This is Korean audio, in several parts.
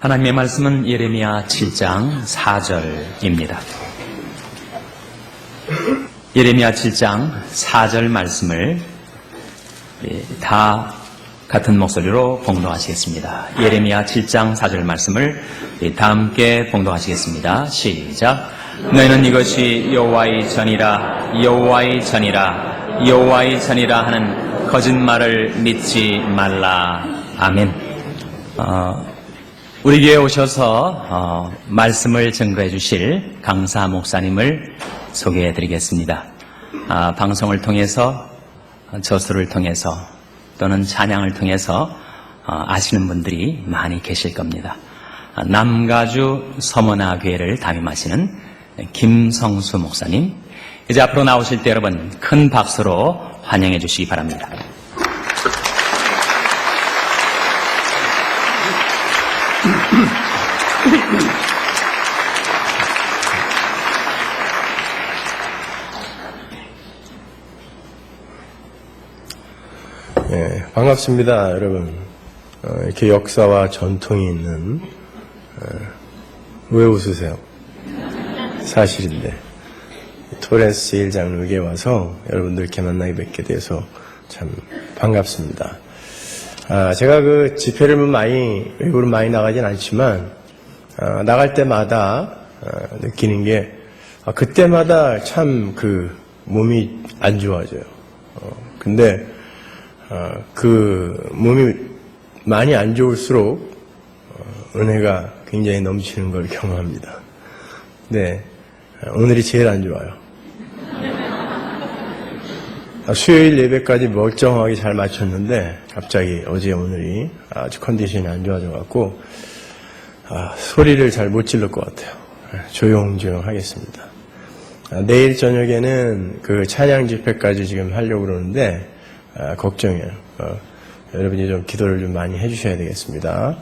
하나님의 말씀은 예레미야 7장 4절입니다. 예레미야 7장 4절 말씀을 다 같은 목소리로 봉독하시겠습니다. 예레미야 7장 4절 말씀을 다 함께 봉독하시겠습니다. 시작. 너희는 이것이 여호와의 전이라 여호와의 전이라 여호와의 전이라 하는 거짓말을 믿지 말라. 아멘. 우리 교회에 오셔서 말씀을 증거해 주실 강사 목사님을 소개해 드리겠습니다. 방송을 통해서, 저수를 통해서 또는 찬양을 통해서 아시는 분들이 많이 계실 겁니다. 남가주 서머나 교회를 담임하시는 김성수 목사님, 이제 앞으로 나오실 때 여러분 큰 박수로 환영해 주시기 바랍니다. 네, 반갑습니다, 여러분. 이렇게 역사와 전통이 있는, 왜 웃으세요? 사실인데. 토렌스 제1장로교에 와서 여러분들 이렇게 만나게 뵙게 돼서 참 반갑습니다. 제가 그 집회를 외부로 많이 나가진 않지만, 나갈 때마다 느끼는 게, 그때마다 참 몸이 안 좋아져요. 근데, 몸이 많이 안 좋을수록, 은혜가 굉장히 넘치는 걸 경험합니다. 네, 오늘이 제일 안 좋아요. 수요일 예배까지 멀쩡하게 잘 마쳤는데 갑자기 어제 오늘이 아주 컨디션이 안 좋아져갖고 소리를 잘 못 질를 것 같아요. 조용조용 하겠습니다. 내일 저녁에는 그 찬양 집회까지 지금 하려고 그러는데 걱정이에요. 여러분이 좀 기도를 좀 많이 해주셔야 되겠습니다.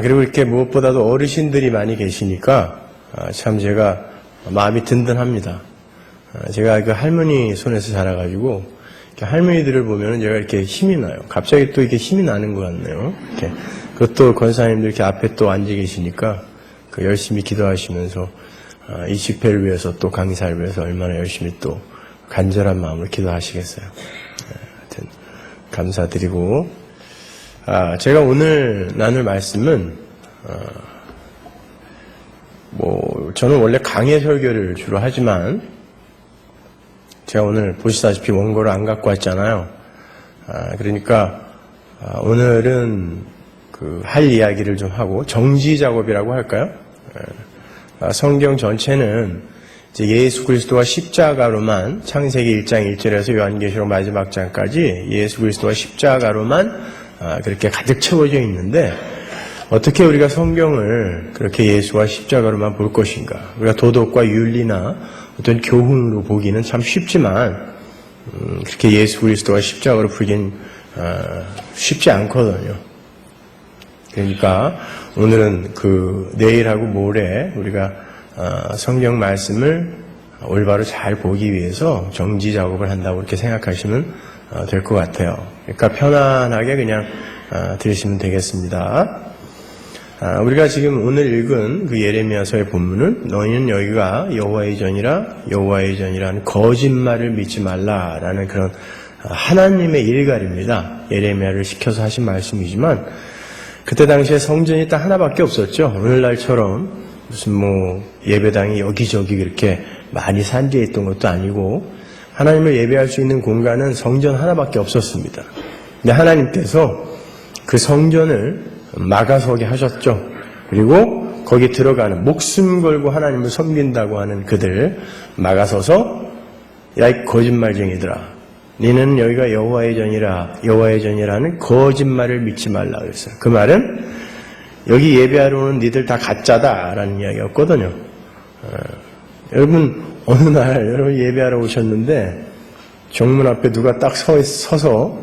그리고 이렇게 무엇보다도 어르신들이 많이 계시니까 참 제가 마음이 든든합니다. 제가 그 할머니 손에서 자라가지고 할머니들을 보면은 제가 이렇게 힘이 나요. 갑자기 또 이렇게 힘이 나는 것 같네요. 이렇게 그것도 권사님들 이렇게 앞에 또 앉아 계시니까 열심히 기도하시면서 이 집회를 위해서 또 강사를 위해서 얼마나 열심히 또 간절한 마음으로 기도하시겠어요. 하여튼 감사드리고 제가 오늘 나눌 말씀은 저는 원래 강해 설교를 주로 하지만 제가 오늘 보시다시피 원고를 안 갖고 왔잖아요. 그러니까 오늘은 할 이야기를 좀 하고 정지 작업이라고 할까요? 성경 전체는 이제 예수 그리스도와 십자가로만 창세기 1장 1절에서 요한계시록 마지막 장까지 예수 그리스도와 십자가로만 그렇게 가득 채워져 있는데 어떻게 우리가 성경을 그렇게 예수와 십자가로만 볼 것인가? 우리가 도덕과 윤리나 어떤 교훈으로 보기는 참 쉽지만 그렇게 예수 그리스도와 십자가로 보기는 쉽지 않거든요. 그러니까 오늘은 내일하고 모레 우리가 성경 말씀을 올바로 잘 보기 위해서 정지 작업을 한다고 이렇게 생각하시면 될 것 같아요. 그러니까 편안하게 그냥 들으시면 되겠습니다. 우리가 지금 오늘 읽은 예레미야서의 본문은 너희는 여기가 여호와의 전이라 여호와의 전이라는 거짓말을 믿지 말라라는 그런 하나님의 일갈입니다. 예레미야를 시켜서 하신 말씀이지만 그때 당시에 성전이 딱 하나밖에 없었죠. 오늘날처럼 무슨 예배당이 여기저기 그렇게 많이 산지에 있던 것도 아니고 하나님을 예배할 수 있는 공간은 성전 하나밖에 없었습니다. 근데 하나님께서 그 성전을 막아서게 하셨죠. 그리고 거기 들어가는 목숨 걸고 하나님을 섬긴다고 하는 그들 막아서서 야 이 거짓말쟁이들아 너는 여기가 여호와의 전이라 여호와의 전이라는 거짓말을 믿지 말라 그랬어요. 그 말은 여기 예배하러 오는 니들 다 가짜다라는 이야기였거든요. 여러분 어느 날 여러분 예배하러 오셨는데 정문 앞에 누가 딱 서서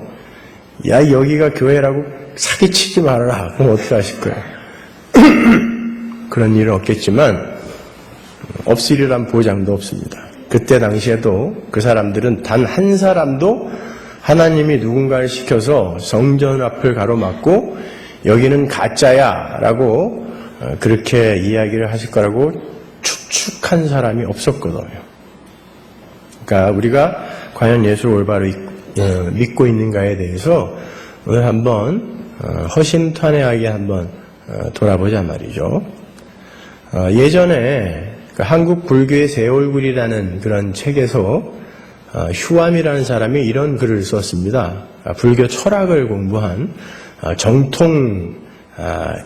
야 여기가 교회라고 사기치지 말아라. 그럼 어떻게 하실 거예요? 그런 일은 없겠지만 없으리란 보장도 없습니다. 그때 당시에도 그 사람들은 단 한 사람도 하나님이 누군가를 시켜서 성전 앞을 가로막고 여기는 가짜야 라고 그렇게 이야기를 하실 거라고 추측한 사람이 없었거든요. 그러니까 우리가 과연 예수를 올바로 믿고 있는가에 대해서 오늘 한번 허심탄회하게 한번 돌아보자 말이죠. 예전에 한국 불교의 새 얼굴이라는 그런 책에서 휴암이라는 사람이 이런 글을 썼습니다. 불교 철학을 공부한 정통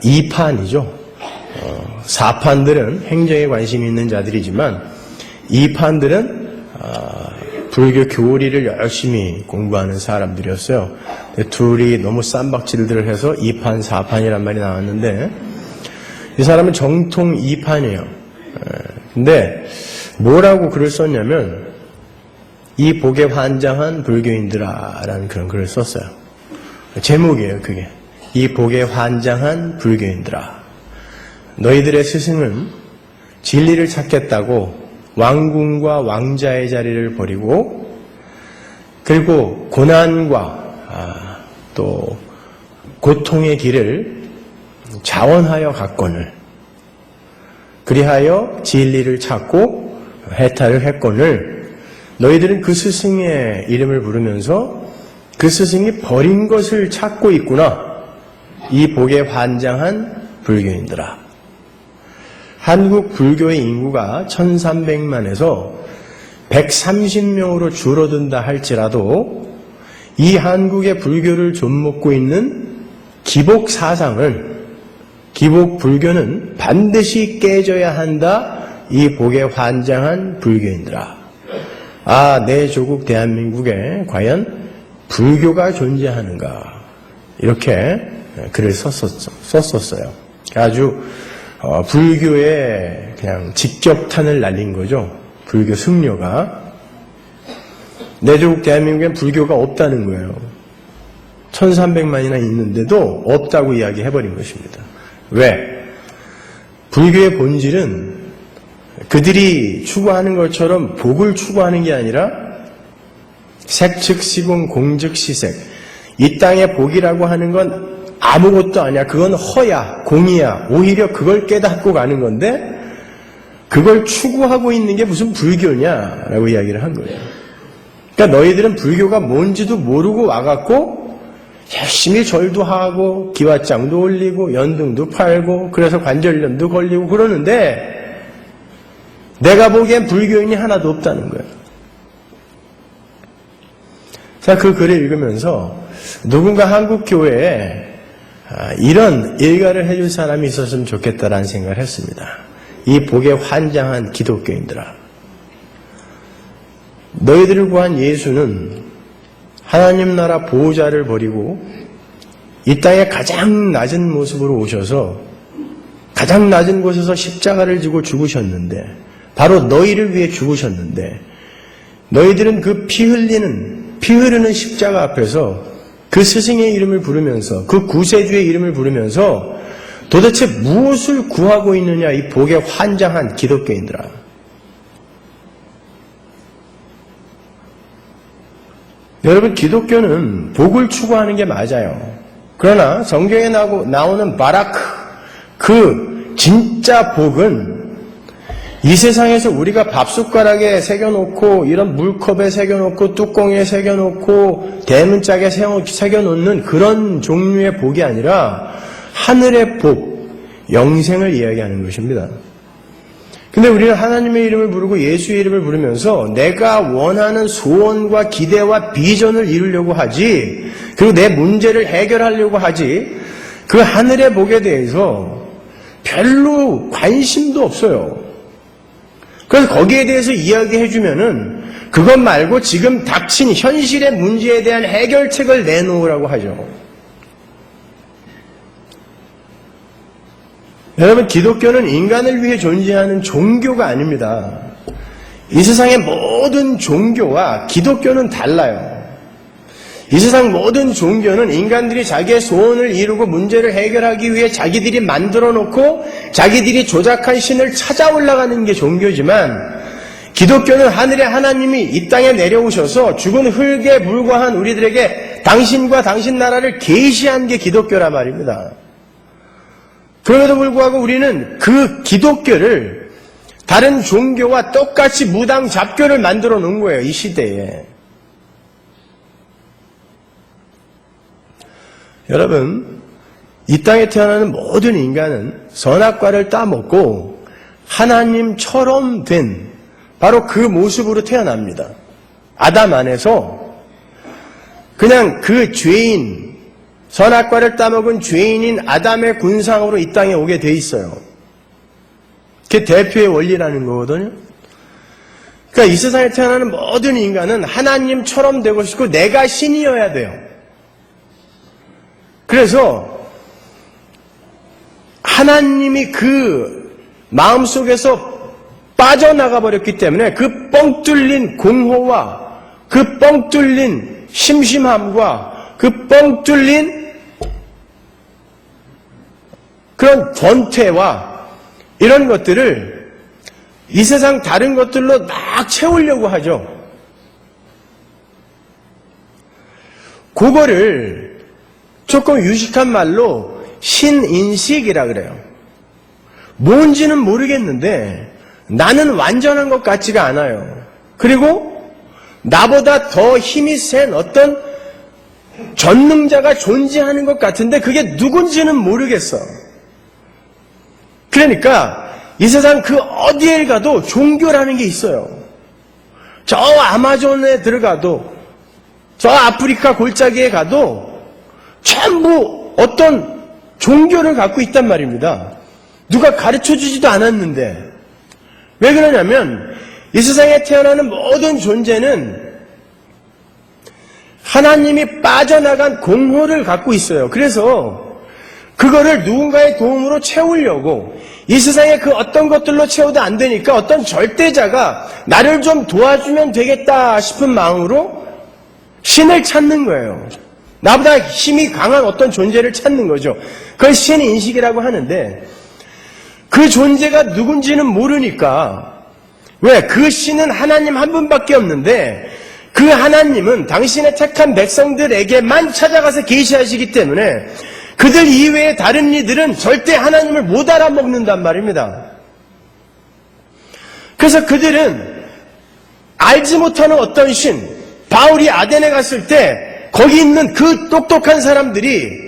2판이죠. 4판들은 행정에 관심이 있는 자들이지만 2판들은 불교 교리를 열심히 공부하는 사람들이었어요. 둘이 너무 쌈박질들을 해서 2판, 4판이란 말이 나왔는데 이 사람은 정통 2판이에요. 근데 뭐라고 글을 썼냐면 이 복에 환장한 불교인들아 라는 그런 글을 썼어요. 제목이에요, 그게. 이 복에 환장한 불교인들아. 너희들의 스승은 진리를 찾겠다고 왕궁과 왕자의 자리를 버리고 그리고 고난과 또 고통의 길을 자원하여 갔거늘 그리하여 진리를 찾고 해탈을 했거늘 너희들은 그 스승의 이름을 부르면서 그 스승이 버린 것을 찾고 있구나. 이 복에 환장한 불교인들아. 한국 불교의 인구가 1300만에서 130명으로 줄어든다 할지라도 이 한국의 불교를 좀먹고 있는 기복 사상은 기복 불교는 반드시 깨져야 한다. 이 복에 환장한 불교인들아. 내 조국 대한민국에 과연 불교가 존재하는가. 이렇게 글을 썼었어요. 아주 불교에 그냥 직격탄을 날린 거죠. 불교 승려가. 내 조국 대한민국엔 불교가 없다는 거예요. 1300만이나 있는데도 없다고 이야기해버린 것입니다. 왜? 불교의 본질은 그들이 추구하는 것처럼 복을 추구하는 게 아니라 색즉 시공 공즉 시색. 이 땅의 복이라고 하는 건 아무것도 아니야. 그건 허야, 공이야. 오히려 그걸 깨닫고 가는 건데 그걸 추구하고 있는 게 무슨 불교냐라고 이야기를 한 거예요. 그러니까 너희들은 불교가 뭔지도 모르고 와갖고 열심히 절도 하고 기와장도 올리고 연등도 팔고 그래서 관절염도 걸리고 그러는데 내가 보기엔 불교인이 하나도 없다는 거예요. 자, 그 글을 읽으면서 누군가 한국 교회에 이런 일가를 해줄 사람이 있었으면 좋겠다라는 생각을 했습니다. 이 복에 환장한 기독교인들아. 너희들을 구한 예수는 하나님 나라 보호자를 버리고 이 땅에 가장 낮은 모습으로 오셔서 가장 낮은 곳에서 십자가를 지고 죽으셨는데 바로 너희를 위해 죽으셨는데 너희들은 그 피 흐르는 십자가 앞에서 그 스승의 이름을 부르면서 그 구세주의 이름을 부르면서 도대체 무엇을 구하고 있느냐 이 복에 환장한 기독교인들아. 여러분 기독교는 복을 추구하는 게 맞아요. 그러나 성경에 나오는 바라크 그 진짜 복은 이 세상에서 우리가 밥숟가락에 새겨놓고 이런 물컵에 새겨놓고 뚜껑에 새겨놓고 대문짝에 새겨놓는 그런 종류의 복이 아니라 하늘의 복, 영생을 이야기하는 것입니다. 근데 우리는 하나님의 이름을 부르고 예수의 이름을 부르면서 내가 원하는 소원과 기대와 비전을 이루려고 하지 그리고 내 문제를 해결하려고 하지 그 하늘의 복에 대해서 별로 관심도 없어요. 그래서 거기에 대해서 이야기해주면은 그것 말고 지금 닥친 현실의 문제에 대한 해결책을 내놓으라고 하죠. 여러분 기독교는 인간을 위해 존재하는 종교가 아닙니다. 이 세상의 모든 종교와 기독교는 달라요. 이 세상 모든 종교는 인간들이 자기의 소원을 이루고 문제를 해결하기 위해 자기들이 만들어 놓고 자기들이 조작한 신을 찾아 올라가는 게 종교지만 기독교는 하늘의 하나님이 이 땅에 내려오셔서 죽은 흙에 불과한 우리들에게 당신과 당신 나라를 계시한 게 기독교란 말입니다. 그럼에도 불구하고 우리는 그 기독교를 다른 종교와 똑같이 무당 잡교를 만들어 놓은 거예요, 이 시대에. 여러분, 이 땅에 태어나는 모든 인간은 선악과를 따먹고 하나님처럼 된 바로 그 모습으로 태어납니다. 아담 안에서 그냥 그 죄인, 선악과를 따먹은 죄인인 아담의 군상으로 이 땅에 오게 돼 있어요. 그게 대표의 원리라는 거거든요. 그러니까 이 세상에 태어나는 모든 인간은 하나님처럼 되고 싶고 내가 신이어야 돼요. 그래서 하나님이 그 마음속에서 빠져나가 버렸기 때문에 그 뻥 뚫린 공허와 그 뻥 뚫린 심심함과 그 뻥 뚫린 그런 권태와 이런 것들을 이 세상 다른 것들로 막 채우려고 하죠. 그거를 조금 유식한 말로 신인식이라 그래요. 뭔지는 모르겠는데 나는 완전한 것 같지가 않아요. 그리고 나보다 더 힘이 센 어떤 전능자가 존재하는 것 같은데 그게 누군지는 모르겠어. 그러니까 이 세상 그 어디에 가도 종교라는 게 있어요. 저 아마존에 들어가도 저 아프리카 골짜기에 가도 전부 어떤 종교를 갖고 있단 말입니다. 누가 가르쳐주지도 않았는데. 왜 그러냐면 이 세상에 태어나는 모든 존재는 하나님이 빠져나간 공허를 갖고 있어요. 그래서 그거를 누군가의 도움으로 채우려고 이 세상에 그 어떤 것들로 채워도 안 되니까 어떤 절대자가 나를 좀 도와주면 되겠다 싶은 마음으로 신을 찾는 거예요. 나보다 힘이 강한 어떤 존재를 찾는 거죠. 그걸 신인식이라고 하는데 그 존재가 누군지는 모르니까 왜? 그 신은 하나님 한 분밖에 없는데 그 하나님은 당신의 택한 백성들에게만 찾아가서 계시하시기 때문에 그들 이외의 다른 이들은 절대 하나님을 못 알아먹는단 말입니다. 그래서 그들은 알지 못하는 어떤 신, 바울이 아덴에 갔을 때 거기 있는 그 똑똑한 사람들이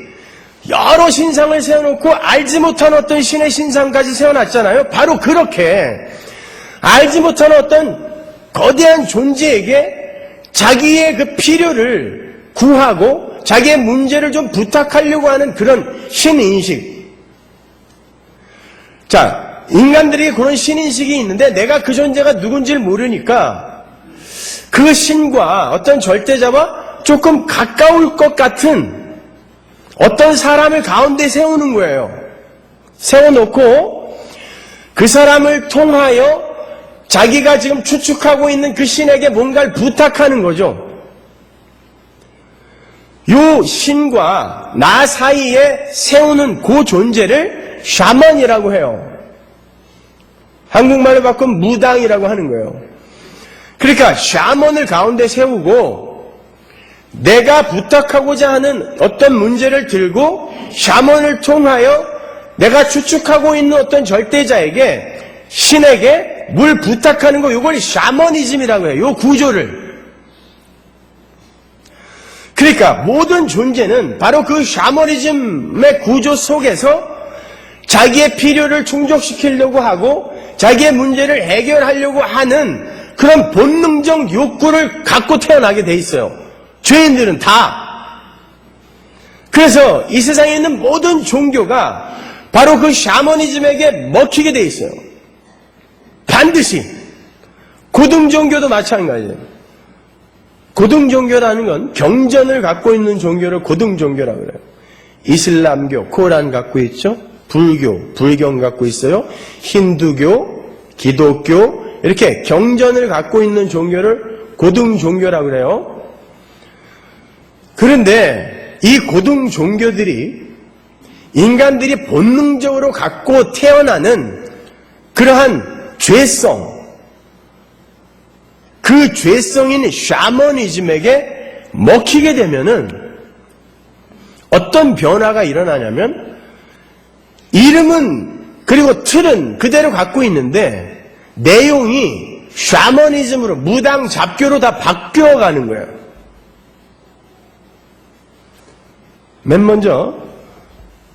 여러 신상을 세워놓고 알지 못하는 어떤 신의 신상까지 세워놨잖아요. 바로 그렇게 알지 못하는 어떤 거대한 존재에게 자기의 그 필요를 구하고 자기의 문제를 좀 부탁하려고 하는 그런 신인식. 자, 인간들이 그런 신인식이 있는데 내가 그 존재가 누군지를 모르니까 그 신과 어떤 절대자와 조금 가까울 것 같은 어떤 사람을 가운데 세우는 거예요. 세워놓고 그 사람을 통하여 자기가 지금 추측하고 있는 그 신에게 뭔가를 부탁하는 거죠. 요 신과 나 사이에 세우는 그 존재를 샤먼이라고 해요. 한국말로 바꾸면 무당이라고 하는 거예요. 그러니까 샤먼을 가운데 세우고 내가 부탁하고자 하는 어떤 문제를 들고 샤먼을 통하여 내가 추측하고 있는 어떤 절대자에게 신에게 뭘 부탁하는 거, 이걸 샤머니즘이라고 해요. 요 구조를. 그러니까 모든 존재는 바로 그 샤머니즘의 구조 속에서 자기의 필요를 충족시키려고 하고 자기의 문제를 해결하려고 하는 그런 본능적 욕구를 갖고 태어나게 돼 있어요. 죄인들은 다. 그래서 이 세상에 있는 모든 종교가 바로 그 샤머니즘에게 먹히게 돼 있어요. 반드시. 고등종교도 마찬가지예요. 고등종교라는 건 경전을 갖고 있는 종교를 고등종교라고 그래요. 이슬람교, 코란 갖고 있죠. 불교, 불경 갖고 있어요. 힌두교, 기독교, 이렇게 경전을 갖고 있는 종교를 고등종교라고 그래요. 그런데 이 고등종교들이 인간들이 본능적으로 갖고 태어나는 그러한 죄성, 그 죄성인 샤머니즘에게 먹히게 되면은 어떤 변화가 일어나냐면 이름은 그리고 틀은 그대로 갖고 있는데 내용이 샤머니즘으로 무당 잡교로 다 바뀌어가는 거예요. 맨 먼저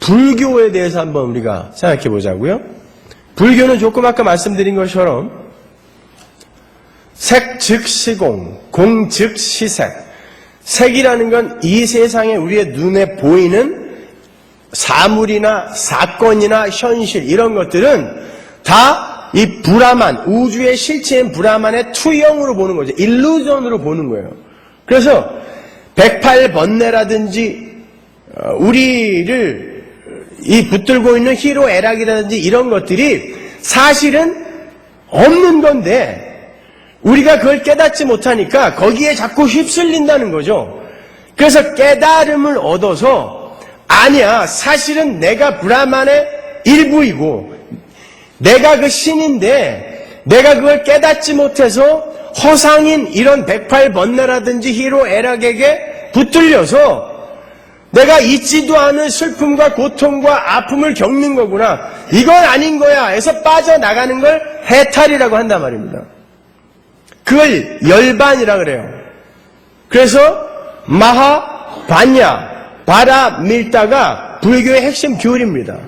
불교에 대해서 한번 우리가 생각해 보자고요. 불교는 조금 아까 말씀드린 것처럼 색 즉 시공, 공 즉 시색. 색이라는 건 이 세상에 우리의 눈에 보이는 사물이나 사건이나 현실 이런 것들은 다 이 브라만, 우주의 실체인 브라만의 투영으로 보는 거죠. 일루전으로 보는 거예요. 그래서 108번뇌라든지 우리를 이 붙들고 있는 희로애락이라든지 이런 것들이 사실은 없는 건데 우리가 그걸 깨닫지 못하니까 거기에 자꾸 휩쓸린다는 거죠. 그래서 깨달음을 얻어서 아니야, 사실은 내가 브라만의 일부이고 내가 그 신인데 내가 그걸 깨닫지 못해서 허상인 이런 108번뇌라든지 희로애락에게 붙들려서 내가 잊지도 않은 슬픔과 고통과 아픔을 겪는 거구나. 이건 아닌 거야 해서 빠져나가는 걸 해탈이라고 한단 말입니다. 그걸 열반이라 그래요. 그래서 마하, 반야, 바라, 밀다가 불교의 핵심 교리입니다.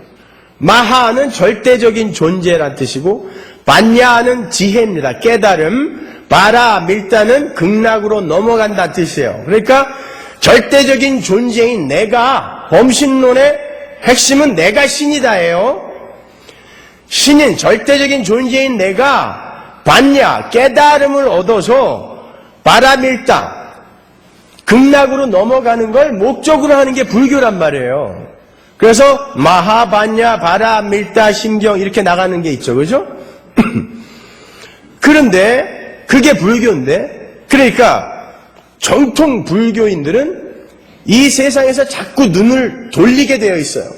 마하는 절대적인 존재란 뜻이고 반야는 지혜입니다. 깨달음. 바라, 밀다는 극락으로 넘어간다는 뜻이에요. 그러니까 절대적인 존재인 내가, 범신론의 핵심은 내가 신이다예요. 신인, 절대적인 존재인 내가 반야, 깨달음을 얻어서 바라밀다, 극락으로 넘어가는 걸 목적으로 하는 게 불교란 말이에요. 그래서 마하반야, 바라밀다, 심경 이렇게 나가는 게 있죠. 그죠? 그런데 그게 불교인데, 그러니까 정통 불교인들은 이 세상에서 자꾸 눈을 돌리게 되어 있어요.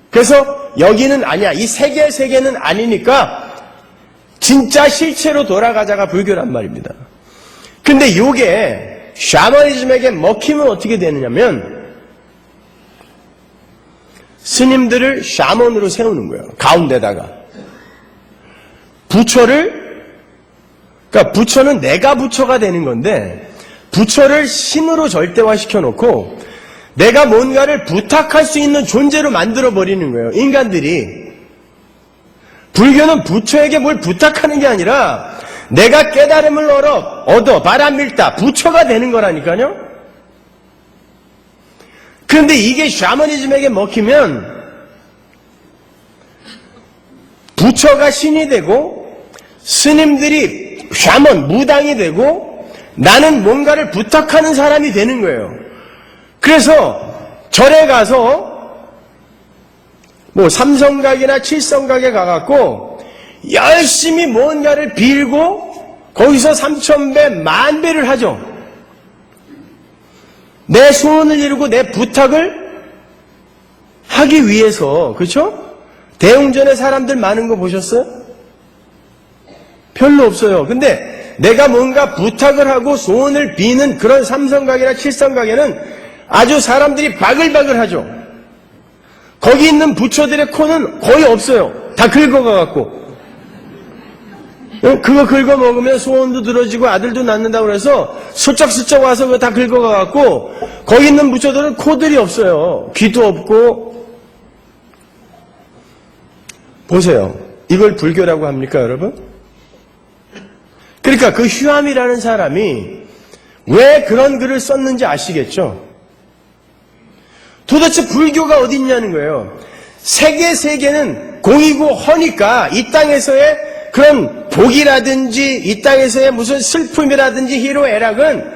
그래서 여기는 아니야, 이 세계는 아니니까 진짜 실체로 돌아가자가 불교란 말입니다. 근데 이게 샤머니즘에게 먹히면 어떻게 되느냐면 스님들을 샤먼으로 세우는 거예요. 가운데다가 부처를, 그러니까 부처는 내가 부처가 되는 건데 부처를 신으로 절대화시켜 놓고 내가 뭔가를 부탁할 수 있는 존재로 만들어 버리는 거예요. 인간들이. 불교는 부처에게 뭘 부탁하는 게 아니라 내가 깨달음을 얻어 바라밀다 부처가 되는 거라니까요. 그런데 이게 샤머니즘에게 먹히면 부처가 신이 되고 스님들이 샤먼, 무당이 되고 나는 뭔가를 부탁하는 사람이 되는 거예요. 그래서 절에 가서 뭐 삼성각이나 칠성각에 가갖고 열심히 뭔가를 빌고 거기서 3000배, 10,000배를 하죠. 내 소원을 이루고 내 부탁을 하기 위해서. 그렇죠? 대웅전에 사람들 많은 거 보셨어요? 별로 없어요. 근데 내가 뭔가 부탁을 하고 소원을 비는 그런 삼성각이나 칠성각에는 아주 사람들이 바글바글 하죠. 거기 있는 부처들의 코는 거의 없어요. 다 긁어가갖고. 그거 긁어 먹으면 소원도 들어지고 아들도 낳는다고 그래서 슬쩍슬쩍 와서 그거 다 긁어가갖고 거기 있는 부처들은 코들이 없어요. 귀도 없고. 보세요. 이걸 불교라고 합니까, 여러분? 그러니까 그 휴암이라는 사람이 왜 그런 글을 썼는지 아시겠죠? 도대체 불교가 어디 있냐는 거예요. 세계는 공이고 허니까 이 땅에서의 그런 복이라든지 이 땅에서의 무슨 슬픔이라든지 희로애락은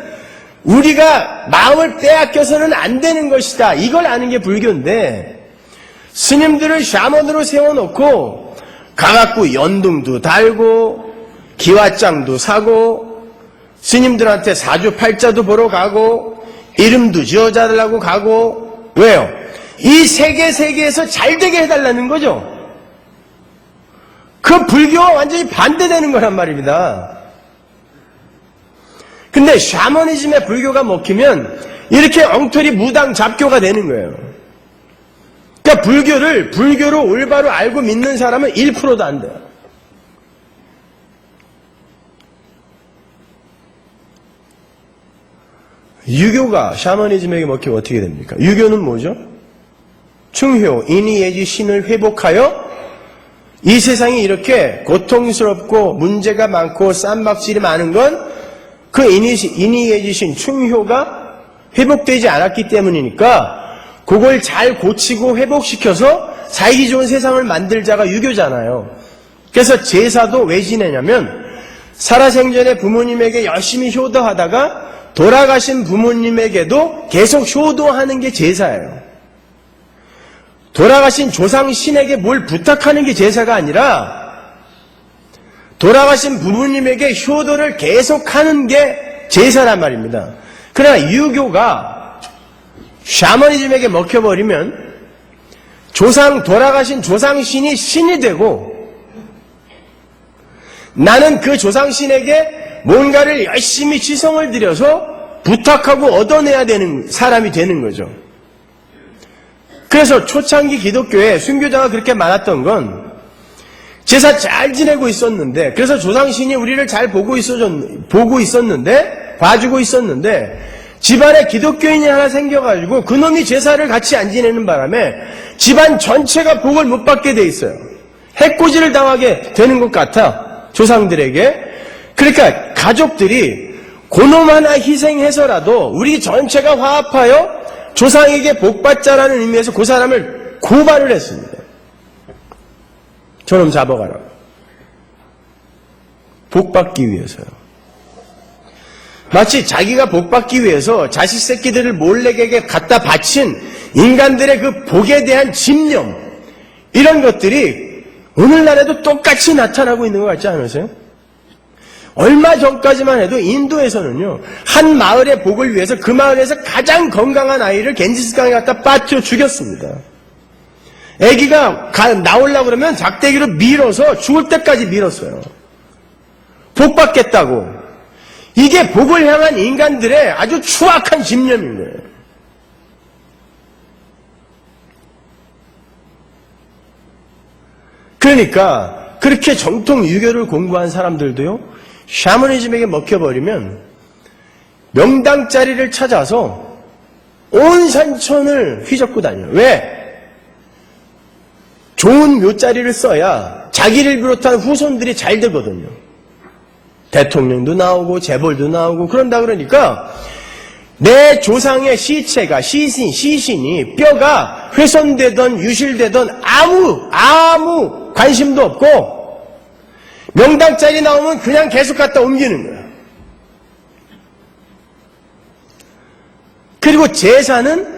우리가 마음을 빼앗겨서는 안 되는 것이다. 이걸 아는 게 불교인데 스님들을 샤먼으로 세워놓고 가갖고 연등도 달고 기와장도 사고 스님들한테 사주팔자도 보러 가고 이름도 지어달라고 가고. 왜요? 이 세계에서 잘 되게 해달라는 거죠. 그 불교와 완전히 반대되는 거란 말입니다. 근데 샤머니즘의 불교가 먹히면 이렇게 엉터리 무당 잡교가 되는 거예요. 그러니까 불교로 올바로 알고 믿는 사람은 1%도 안 돼요. 유교가 샤머니즘에게 먹히면 어떻게 됩니까? 유교는 뭐죠? 충효, 인이, 예지, 신을 회복하여 이 세상이 이렇게 고통스럽고 문제가 많고 쌈박질이 많은 건 그 인이, 예지, 신, 충효가 회복되지 않았기 때문이니까 그걸 잘 고치고 회복시켜서 살기 좋은 세상을 만들자가 유교잖아요. 그래서 제사도 왜 지내냐면 살아생전에 부모님에게 열심히 효도하다가 돌아가신 부모님에게도 계속 효도하는 게 제사예요. 돌아가신 조상신에게 뭘 부탁하는 게 제사가 아니라 돌아가신 부모님에게 효도를 계속하는 게 제사란 말입니다. 그러나 유교가 샤머니즘에게 먹혀버리면 돌아가신 조상신이 신이 되고 나는 그 조상신에게 뭔가를 열심히 지성을 들여서 부탁하고 얻어내야 되는 사람이 되는 거죠. 그래서 초창기 기독교에 순교자가 그렇게 많았던 건 제사 잘 지내고 있었는데, 그래서 조상신이 우리를 잘 봐주고 있었는데, 집안에 기독교인이 하나 생겨가지고 그놈이 제사를 같이 안 지내는 바람에 집안 전체가 복을 못 받게 돼 있어요. 해코지를 당하게 되는 것 같아, 조상들에게. 그러니까 가족들이 그놈 하나 희생해서라도 우리 전체가 화합하여 조상에게 복받자라는 의미에서 그 사람을 고발을 했습니다. 저놈 잡아가라고. 복받기 위해서요. 마치 자기가 복받기 위해서 자식 새끼들을 몰래에게 갖다 바친 인간들의 그 복에 대한 집념, 이런 것들이 오늘날에도 똑같이 나타나고 있는 것 같지 않으세요? 얼마 전까지만 해도 인도에서는요, 한 마을의 복을 위해서 그 마을에서 가장 건강한 아이를 겐지스강에 갖다 빠뜨려 죽였습니다. 아기가 나오려고 그러면 작대기로 밀어서 죽을 때까지 밀었어요. 복 받겠다고. 이게 복을 향한 인간들의 아주 추악한 집념인 거예요. 그러니까 그렇게 정통 유교를 공부한 사람들도요, 샤머니즘에게 먹혀버리면 명당 자리를 찾아서 온 산천을 휘젓고 다녀요. 왜? 좋은 묘자리를 써야 자기를 비롯한 후손들이 잘 되거든요. 대통령도 나오고 재벌도 나오고 그런다 그러니까 내 조상의 시체가 시신이 뼈가 훼손되던 유실되던 아무 관심도 없고 명당 자리 나오면 그냥 계속 갖다 옮기는 거예요. 그리고 제사는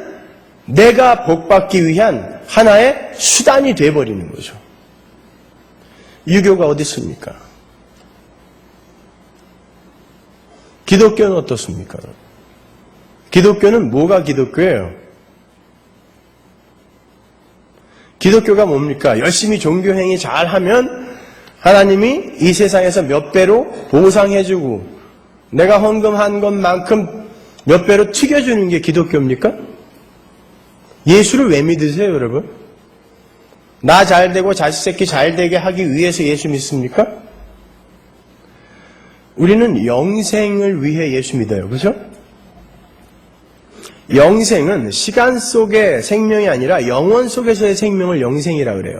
내가 복받기 위한 하나의 수단이 돼버리는 거죠. 유교가 어디 있습니까? 기독교는 어떻습니까? 기독교는 뭐가 기독교예요? 기독교가 뭡니까? 열심히 종교행위 잘하면 하나님이 이 세상에서 몇 배로 보상해주고 내가 헌금한 것만큼 몇 배로 튀겨주는 게 기독교입니까? 예수를 왜 믿으세요, 여러분? 나 잘되고 자식 새끼 잘되게 하기 위해서 예수 믿습니까? 우리는 영생을 위해 예수 믿어요. 그죠? 영생은 시간 속의 생명이 아니라 영원 속에서의 생명을 영생이라 그래요.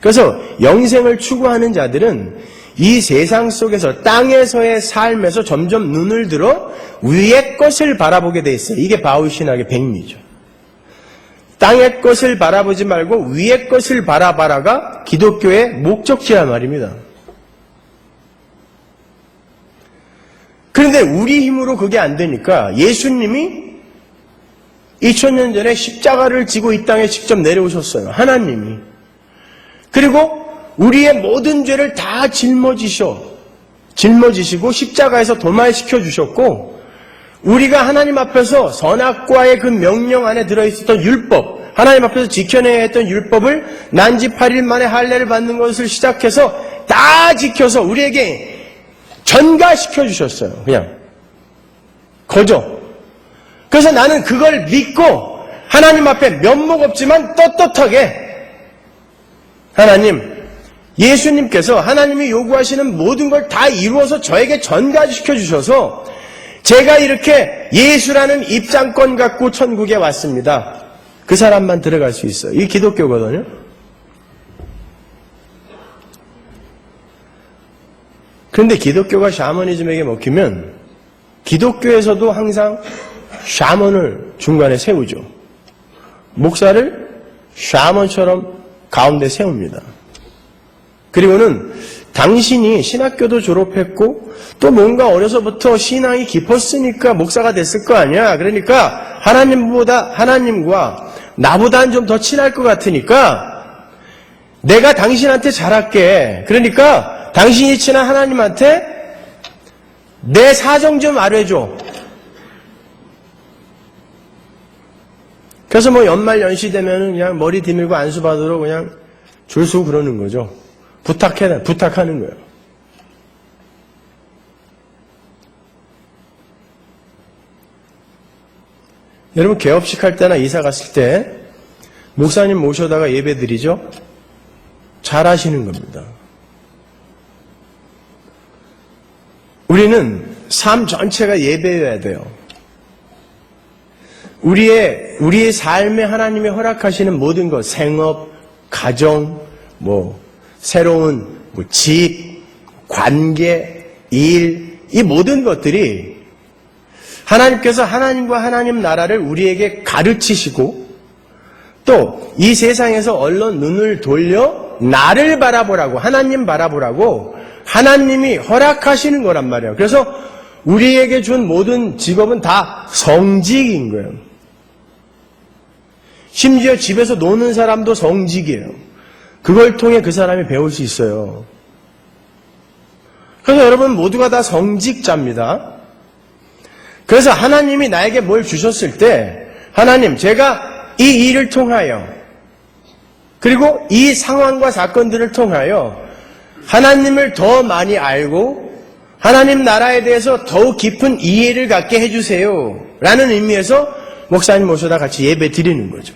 그래서 영생을 추구하는 자들은 이 세상 속에서 땅에서의 삶에서 점점 눈을 들어 위의 것을 바라보게 돼 있어요. 이게 바울 신학의 백미죠. 땅의 것을 바라보지 말고 위의 것을 바라봐라가 기독교의 목적지란 말입니다. 그런데 우리 힘으로 그게 안 되니까 예수님이 2000년 전에 십자가를 지고 이 땅에 직접 내려오셨어요. 하나님이. 그리고 우리의 모든 죄를 다 짊어지시고 십자가에서 도말시켜 주셨고 우리가 하나님 앞에서 선악과의 그 명령 안에 들어있었던 율법, 하나님 앞에서 지켜내야 했던 율법을 난지 8일 만에 할례를 받는 것을 시작해서 다 지켜서 우리에게 전가시켜 주셨어요. 그냥 거저. 그래서 나는 그걸 믿고 하나님 앞에 면목 없지만 떳떳하게 하나님, 예수님께서 하나님이 요구하시는 모든 걸 다 이루어서 저에게 전가시켜 주셔서 제가 이렇게 예수라는 입장권 갖고 천국에 왔습니다. 그 사람만 들어갈 수 있어요. 이게 기독교거든요. 그런데 기독교가 샤머니즘에게 먹히면 기독교에서도 항상 샤먼을 중간에 세우죠. 목사를 샤먼처럼 가운데 세웁니다. 그리고는 당신이 신학교도 졸업했고 또 뭔가 어려서부터 신앙이 깊었으니까 목사가 됐을 거 아니야. 그러니까 하나님과 나보다는 좀 더 친할 것 같으니까 내가 당신한테 잘할게. 그러니까 당신이 친한 하나님한테 내 사정 좀 알려줘. 그래서 뭐 연말 연시 되면은 그냥 머리 디밀고 안수 받으러 그냥 줄 서고 그러는 거죠. 부탁하는 거예요. 여러분, 개업식 할 때나 이사 갔을 때 목사님 모셔다가 예배 드리죠? 잘 하시는 겁니다. 우리는 삶 전체가 예배여야 돼요. 우리의 삶에 하나님이 허락하시는 모든 것, 생업, 가정, 새로운 집, 관계, 일, 이 모든 것들이 하나님께서 하나님과 하나님 나라를 우리에게 가르치시고 또 이 세상에서 얼른 눈을 돌려 나를 바라보라고, 하나님 바라보라고 하나님이 허락하시는 거란 말이에요. 그래서 우리에게 준 모든 직업은 다 성직인 거예요. 심지어 집에서 노는 사람도 성직이에요. 그걸 통해 그 사람이 배울 수 있어요. 그래서 여러분 모두가 다 성직자입니다. 그래서 하나님이 나에게 뭘 주셨을 때 하나님, 제가 이 일을 통하여 그리고 이 상황과 사건들을 통하여 하나님을 더 많이 알고 하나님 나라에 대해서 더욱 깊은 이해를 갖게 해주세요 라는 의미에서 목사님 모셔다 같이 예배 드리는 거죠.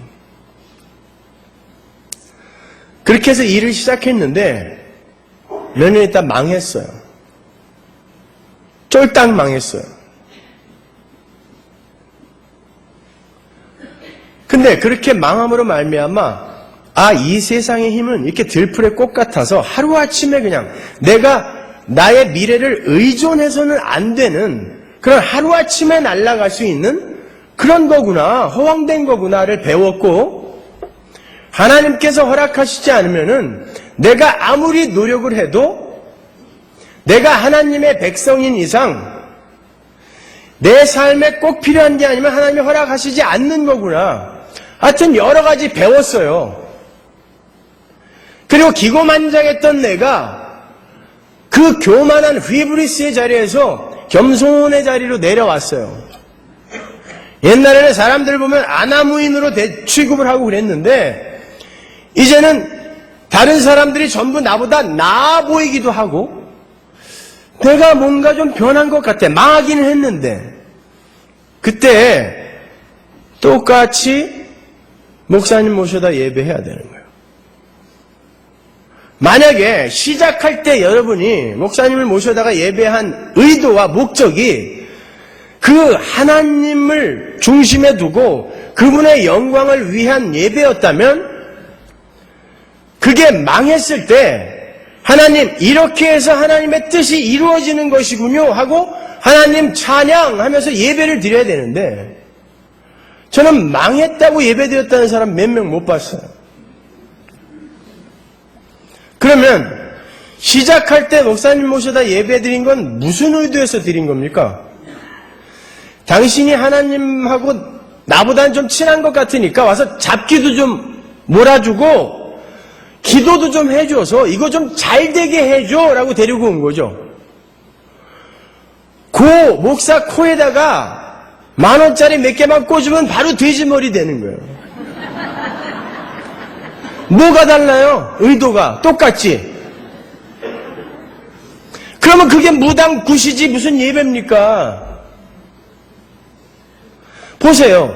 그렇게 해서 일을 시작했는데 몇 년 있다 망했어요. 쫄딱 망했어요. 근데 그렇게 망함으로 말미암아 이 세상의 힘은 이렇게 들풀의 꽃 같아서 하루아침에 그냥 내가 나의 미래를 의존해서는 안 되는 그런 하루아침에 날아갈 수 있는 그런 거구나, 허황된 거구나를 배웠고 하나님께서 허락하시지 않으면은 내가 아무리 노력을 해도 내가 하나님의 백성인 이상 내 삶에 꼭 필요한 게 아니면 하나님이 허락하시지 않는 거구나. 하여튼 여러 가지 배웠어요. 그리고 기고만장했던 내가 그 교만한 휘브리스의 자리에서 겸손의 자리로 내려왔어요. 옛날에는 사람들 보면 아나무인으로 취급을 하고 그랬는데 이제는 다른 사람들이 전부 나보다 나아 보이기도 하고 내가 뭔가 좀 변한 것 같아. 망하기는 했는데 그때 똑같이 목사님 모셔다 예배해야 되는 거예요. 만약에 시작할 때 여러분이 목사님을 모셔다가 예배한 의도와 목적이 그 하나님을 중심에 두고 그분의 영광을 위한 예배였다면 그게 망했을 때 하나님 이렇게 해서 하나님의 뜻이 이루어지는 것이군요 하고 하나님 찬양하면서 예배를 드려야 되는데 저는 망했다고 예배드렸다는 사람 몇 명 못 봤어요. 그러면 시작할 때 목사님 모셔다 예배드린 건 무슨 의도에서 드린 겁니까? 당신이 하나님하고 나보다는 좀 친한 것 같으니까 와서 잡기도 좀 몰아주고 기도도 좀 해줘서 이거 좀 잘되게 해줘 라고 데리고 온 거죠. 목사 코에다가 10,000원짜리 몇 개만 꽂으면 바로 돼지머리 되는 거예요. 뭐가 달라요? 의도가 똑같지. 그러면 그게 무당 굿이지 무슨 예배입니까? 보세요.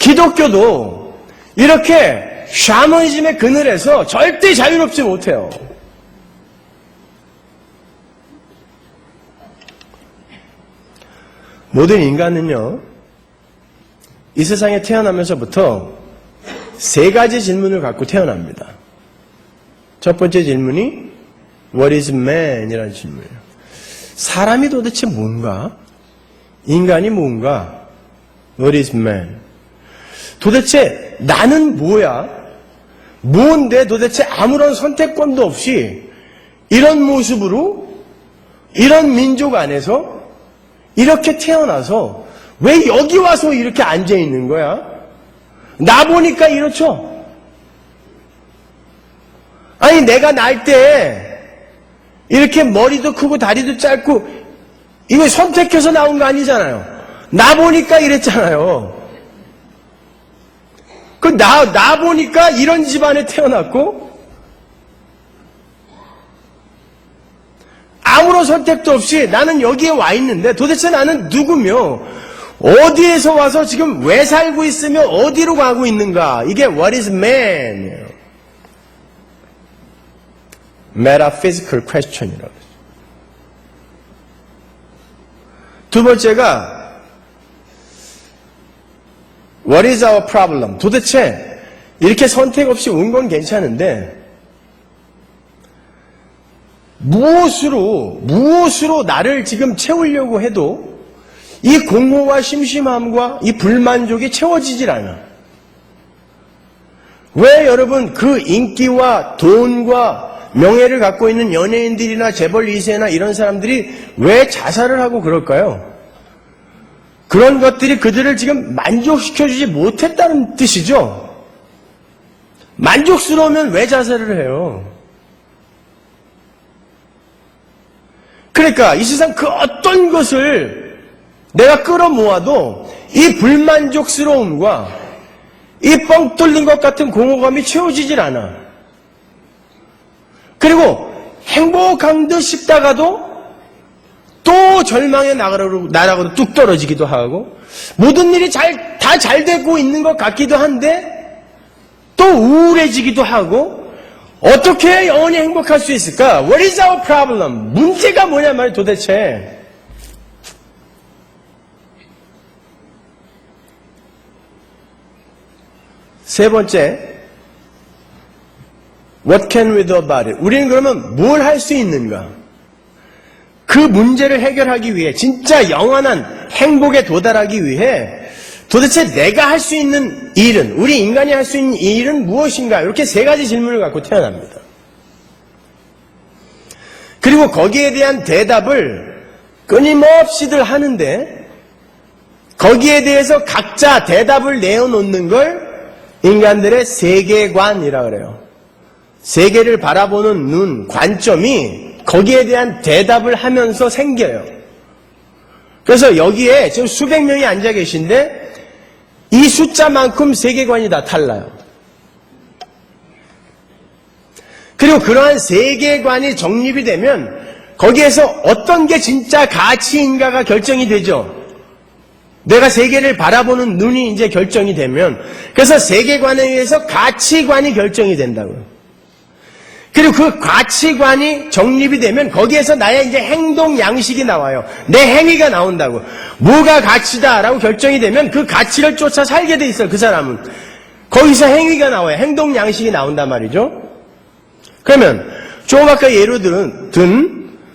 기독교도 이렇게 샤머니즘의 그늘에서 절대 자유롭지 못해요. 모든 인간은요, 이 세상에 태어나면서부터 세 가지 질문을 갖고 태어납니다. 첫 번째 질문이 What is man? 이라는 질문이에요. 사람이 도대체 뭔가? 인간이 뭔가? What is man? 도대체 나는 뭐야? 뭔데 도대체 아무런 선택권도 없이 이런 모습으로 이런 민족 안에서 이렇게 태어나서 왜 여기 와서 이렇게 앉아 있는 거야? 나 보니까 이렇죠? 아니 내가 날 때 이렇게 머리도 크고 다리도 짧고 이거 선택해서 나온 거 아니잖아요. 나 보니까 이랬잖아요. 나 보니까 이런 집안에 태어났고 아무런 선택도 없이 나는 여기에 와 있는데 도대체 나는 누구며 어디에서 와서 지금 왜 살고 있으며 어디로 가고 있는가? 이게 What is man? Metaphysical question이라고 그러죠. 두 번째가 What is our problem? 도대체 이렇게 선택 없이 온 건 괜찮은데 무엇으로 나를 지금 채우려고 해도 이 공허와 심심함과 이 불만족이 채워지질 않아. 왜 여러분 그 인기와 돈과 명예를 갖고 있는 연예인들이나 재벌 2세나 이런 사람들이 왜 자살을 하고 그럴까요? 그런 것들이 그들을 지금 만족시켜주지 못했다는 뜻이죠. 만족스러우면 왜 자살을 해요? 그러니까 이 세상 그 어떤 것을 내가 끌어모아도 이 불만족스러움과 이 뻥 뚫린 것 같은 공허감이 채워지질 않아. 그리고 행복한 듯 싶다가도 또 절망의 나락으로 뚝 떨어지기도 하고 모든 일이 다 잘 되고 있는 것 같기도 한데 또 우울해지기도 하고 어떻게 해야 영원히 행복할 수 있을까? What is our problem? 문제가 뭐냐 말이야 도대체. 세 번째, What can we do about it? 우리는 그러면 뭘 할 수 있는가? 그 문제를 해결하기 위해 진짜 영원한 행복에 도달하기 위해 도대체 내가 할 수 있는 일은 우리 인간이 할 수 있는 일은 무엇인가? 이렇게 세 가지 질문을 갖고 태어납니다. 그리고 거기에 대한 대답을 끊임없이들 하는데 거기에 대해서 각자 대답을 내어놓는 걸 인간들의 세계관이라고 그래요. 세계를 바라보는 눈, 관점이 거기에 대한 대답을 하면서 생겨요. 그래서 여기에 지금 수백 명이 앉아 계신데 이 숫자만큼 세계관이 다 달라요. 그리고 그러한 세계관이 정립이 되면 거기에서 어떤 게 진짜 가치인가가 결정이 되죠. 내가 세계를 바라보는 눈이 이제 결정이 되면 그래서 세계관에 의해서 가치관이 결정이 된다고요. 그리고 그 가치관이 정립이 되면 거기에서 나의 이제 행동 양식이 나와요. 내 행위가 나온다고. 뭐가 가치다라고 결정이 되면 그 가치를 쫓아 살게 돼 있어요. 그 사람은. 거기서 행위가 나와요. 행동 양식이 나온단 말이죠. 그러면 조금 아까 예로 든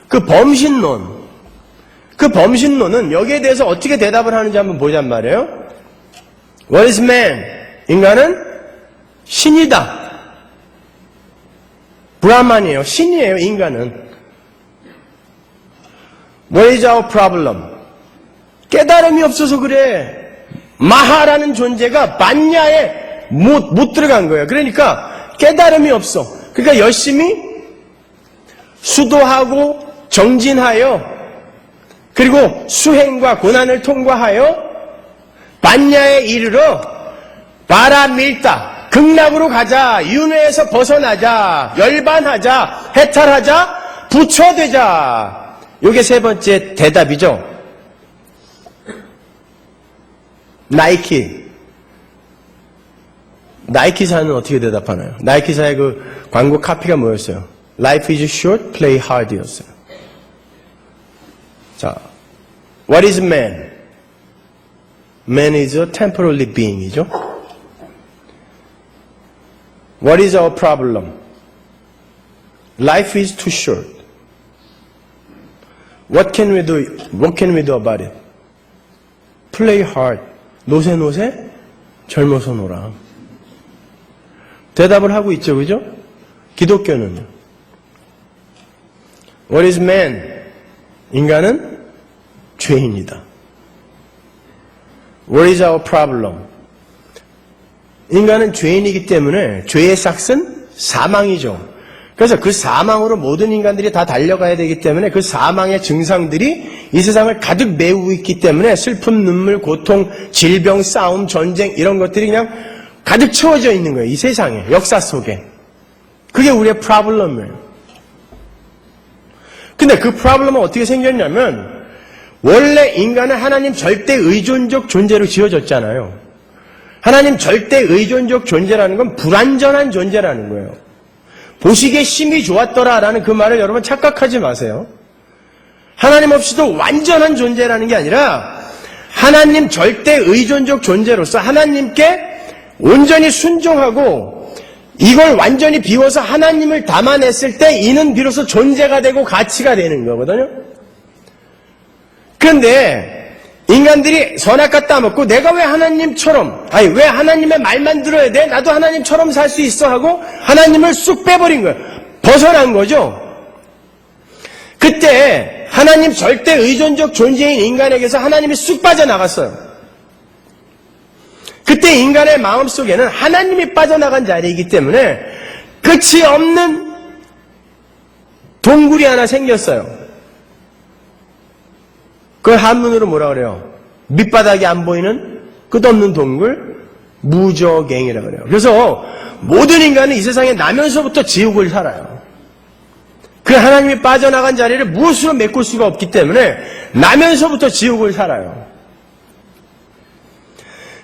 그 범신론. 그 범신론은 여기에 대해서 어떻게 대답을 하는지 한번 보자는 말이에요. What is man? 인간은 신이다. 브라만이에요. 신이에요. 인간은. What is our problem? 깨달음이 없어서 그래. 마하라는 존재가 반야에 못 들어간 거예요. 그러니까 깨달음이 없어. 그러니까 열심히 수도하고 정진하여 그리고 수행과 고난을 통과하여 반야에 이르러 바라밀다. 극락으로 가자. 윤회에서 벗어나자. 열반하자. 해탈하자. 부처되자. 이게 세 번째 대답이죠. 나이키. 나이키사는 어떻게 대답하나요? 나이키사의 그 광고 카피가 뭐였어요? Life is short, play hard 였어요. 자, what is man? Man is a temporary being이죠. What is our problem? Life is too short. What can we do about it? Play hard. 노세 젊어서 놀아. 대답을 하고 있죠, 그죠? 기독교는요. What is man? 인간은 죄인이다. What is our problem? 인간은 죄인이기 때문에 죄의 삭은 사망이죠. 그래서 그 사망으로 모든 인간들이 다 달려가야 되기 때문에 그 사망의 증상들이 이 세상을 가득 메우고 있기 때문에 슬픔, 눈물, 고통, 질병, 싸움, 전쟁 이런 것들이 그냥 가득 채워져 있는 거예요. 이 세상에, 역사 속에. 그게 우리의 프로블럼이에요. 근데 그 프로블럼은 어떻게 생겼냐면 원래 인간은 하나님 절대 의존적 존재로 지어졌잖아요. 하나님 절대 의존적 존재라는 건 불완전한 존재라는 거예요. 보시기에 심히 좋았더라라는 그 말을 여러분 착각하지 마세요. 하나님 없이도 완전한 존재라는 게 아니라 하나님 절대 의존적 존재로서 하나님께 온전히 순종하고 이걸 완전히 비워서 하나님을 담아냈을 때 이는 비로소 존재가 되고 가치가 되는 거거든요. 그런데 인간들이 선악과 따먹고 내가 왜 하나님처럼 왜 하나님의 말만 들어야 돼? 나도 하나님처럼 살 수 있어 하고 하나님을 쑥 빼버린 거예요. 벗어난 거죠. 그때 하나님 절대 의존적 존재인 인간에게서 하나님이 쑥 빠져나갔어요. 그때 인간의 마음속에는 하나님이 빠져나간 자리이기 때문에 끝이 없는 동굴이 하나 생겼어요. 그걸 한문으로 뭐라 그래요? 밑바닥이 안 보이는 끝없는 동굴, 무저갱이라고 그래요. 그래서 모든 인간은 이 세상에 나면서부터 지옥을 살아요. 그 하나님이 빠져나간 자리를 무엇으로 메꿀 수가 없기 때문에 나면서부터 지옥을 살아요.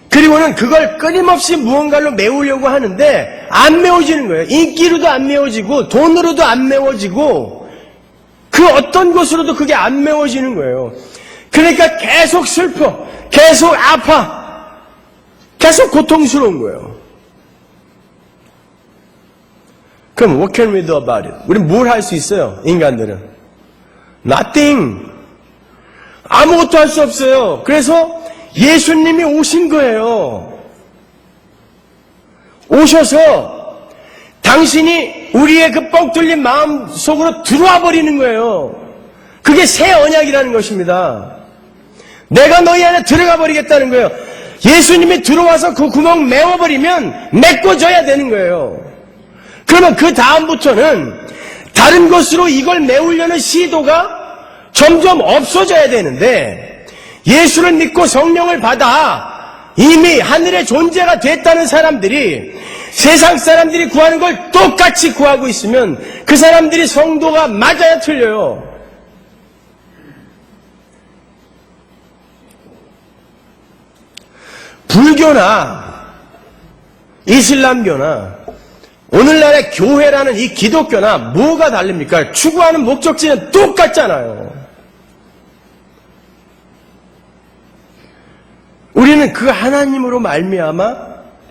그리고는 그걸 끊임없이 무언가로 메우려고 하는데 안 메워지는 거예요. 인기로도 안 메워지고 돈으로도 안 메워지고 그 어떤 것으로도 그게 안 메워지는 거예요. 그러니까 계속 슬퍼, 계속 아파, 계속 고통스러운 거예요. 그럼 what can we do about it? 우리 뭘 할 수 있어요? 인간들은 nothing. 아무것도 할 수 없어요. 그래서 예수님이 오신 거예요. 오셔서 당신이 우리의 그 뻥 뚫린 마음 속으로 들어와 버리는 거예요. 그게 새 언약이라는 것입니다. 내가 너희 안에 들어가 버리겠다는 거예요. 예수님이 들어와서 그 구멍 메워버리면 메꿔져야 되는 거예요. 그러면 그 다음부터는 다른 것으로 이걸 메우려는 시도가 점점 없어져야 되는데 예수를 믿고 성령을 받아 이미 하늘의 존재가 됐다는 사람들이 세상 사람들이 구하는 걸 똑같이 구하고 있으면 그 사람들이 성도가 맞아야 틀려요. 불교나 이슬람교나 오늘날의 교회라는 이 기독교나 뭐가 다릅니까? 추구하는 목적지는 똑같잖아요. 우리는 그 하나님으로 말미암아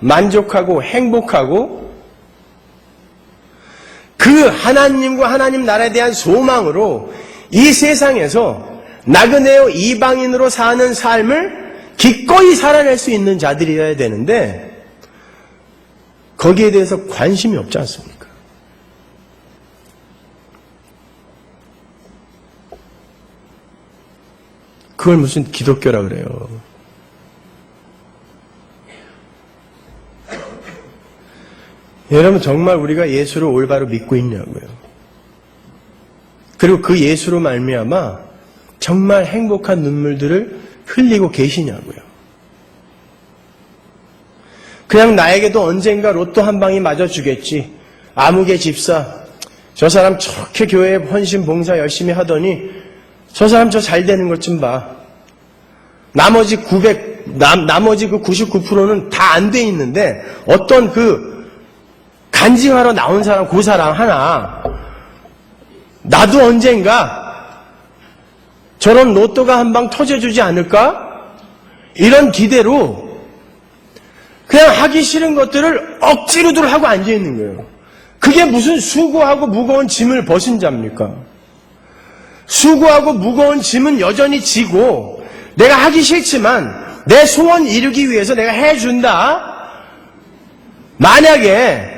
만족하고 행복하고 그 하나님과 하나님 나라에 대한 소망으로 이 세상에서 나그네요 이방인으로 사는 삶을 기꺼이 살아낼 수 있는 자들이어야 되는데 거기에 대해서 관심이 없지 않습니까? 그걸 무슨 기독교라 그래요. 여러분 정말 우리가 예수를 올바로 믿고 있냐고요. 그리고 그 예수로 말미암아 정말 행복한 눈물들을 흘리고 계시냐고요. 그냥 나에게도 언젠가 로또 한 방이 맞아주겠지. 아무개 집사, 저 사람 저렇게 교회에 헌신 봉사 열심히 하더니 저 사람 저 잘 되는 것 좀 봐. 나머지 나머지 그 99%는 다 안 돼 있는데 어떤 그 간증하러 나온 사람, 그 사람 하나 나도 언젠가 저런 로또가 한 방 터져주지 않을까? 이런 기대로 그냥 하기 싫은 것들을 억지로들 하고 앉아있는 거예요. 그게 무슨 수고하고 무거운 짐을 벗은 자입니까? 수고하고 무거운 짐은 여전히 지고 내가 하기 싫지만 내 소원 이루기 위해서 내가 해준다. 만약에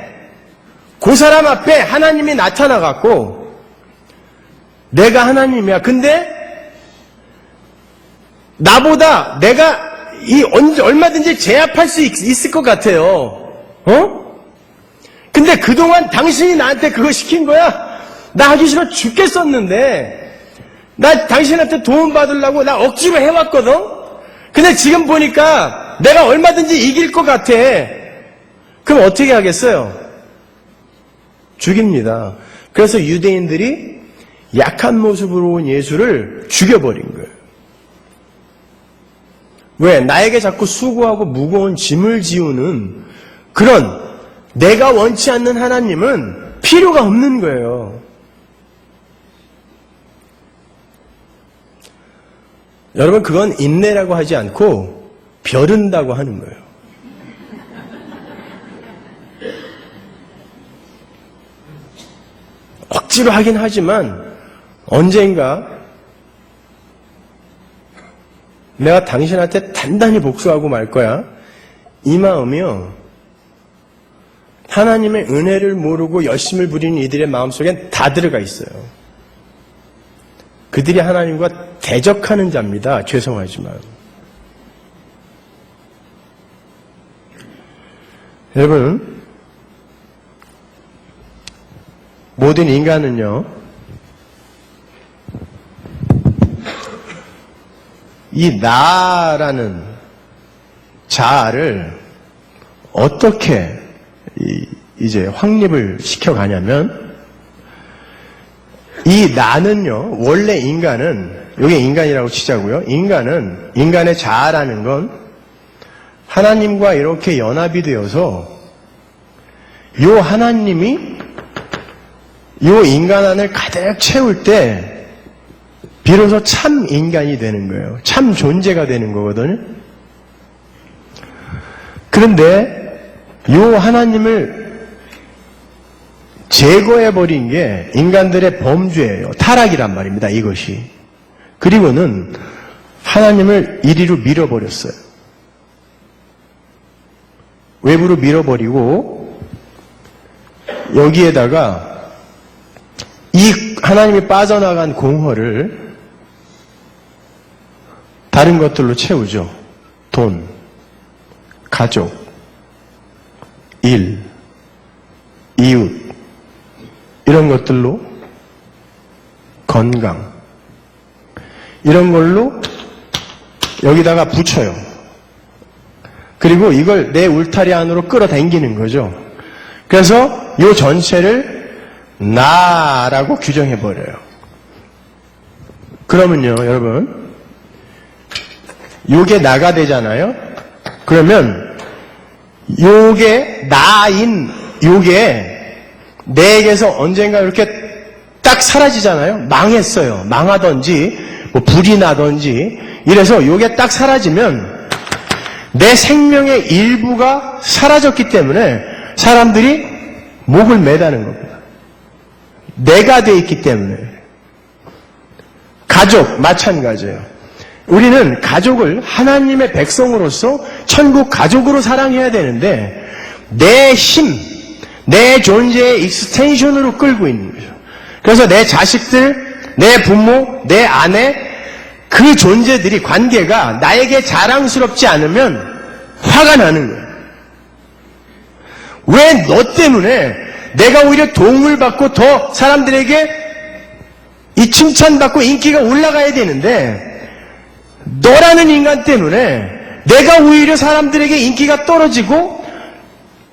그 사람 앞에 하나님이 나타나갖고 내가 하나님이야. 근데 나보다 내가 얼마든지 제압할 수 있을 것 같아요. 근데 그동안 당신이 나한테 그거 시킨 거야? 나 하기 싫어 죽겠었는데 나 당신한테 도움 받으려고 나 억지로 해왔거든? 근데 지금 보니까 내가 얼마든지 이길 것 같아. 그럼 어떻게 하겠어요? 죽입니다. 그래서 유대인들이 약한 모습으로 온 예수를 죽여버린 거예요. 왜? 나에게 자꾸 수고하고 무거운 짐을 지우는 그런 내가 원치 않는 하나님은 필요가 없는 거예요. 여러분, 그건 인내라고 하지 않고 벼른다고 하는 거예요. 억지로 하긴 하지만 언젠가 내가 당신한테 단단히 복수하고 말 거야. 이 마음이요. 하나님의 은혜를 모르고 열심을 부리는 이들의 마음속엔 다 들어가 있어요. 그들이 하나님과 대적하는 자입니다. 죄송하지만. 여러분, 모든 인간은요, 이 나라는 자아를 어떻게 이제 확립을 시켜가냐면, 이 나는요, 원래 인간은, 여기 인간이라고 치자고요. 인간의 자아라는 건 하나님과 이렇게 연합이 되어서 요 하나님이 요 인간 안을 가득 채울 때 비로소 참 인간이 되는 거예요. 참 존재가 되는 거거든요. 그런데 요 하나님을 제거해버린 게 인간들의 범죄예요. 타락이란 말입니다. 이것이. 그리고는 하나님을 이리로 밀어버렸어요. 외부로 밀어버리고 여기에다가 이 하나님이 빠져나간 공허를 다른 것들로 채우죠. 돈, 가족, 일, 이웃, 이런 것들로, 건강, 이런 걸로 여기다가 붙여요. 그리고 이걸 내 울타리 안으로 끌어당기는 거죠. 그래서 이 전체를 나라고 규정해버려요. 그러면요, 여러분, 요게 나가 되잖아요? 그러면 요게 나인, 요게 내에게서 언젠가 이렇게 딱 사라지잖아요? 망했어요. 망하던지, 뭐 불이 나던지, 이래서 요게 딱 사라지면 내 생명의 일부가 사라졌기 때문에 사람들이 목을 매다는 겁니다. 내가 돼 있기 때문에. 가족, 마찬가지예요. 우리는 가족을 하나님의 백성으로서 천국 가족으로 사랑해야 되는데 내 힘, 내 존재의 익스텐션으로 끌고 있는 거죠. 그래서 내 자식들, 내 부모, 내 아내, 그 존재들이 관계가 나에게 자랑스럽지 않으면 화가 나는 거예요. 왜 너 때문에 내가 오히려 도움을 받고 더 사람들에게 이 칭찬받고 인기가 올라가야 되는데 너라는 인간 때문에 내가 오히려 사람들에게 인기가 떨어지고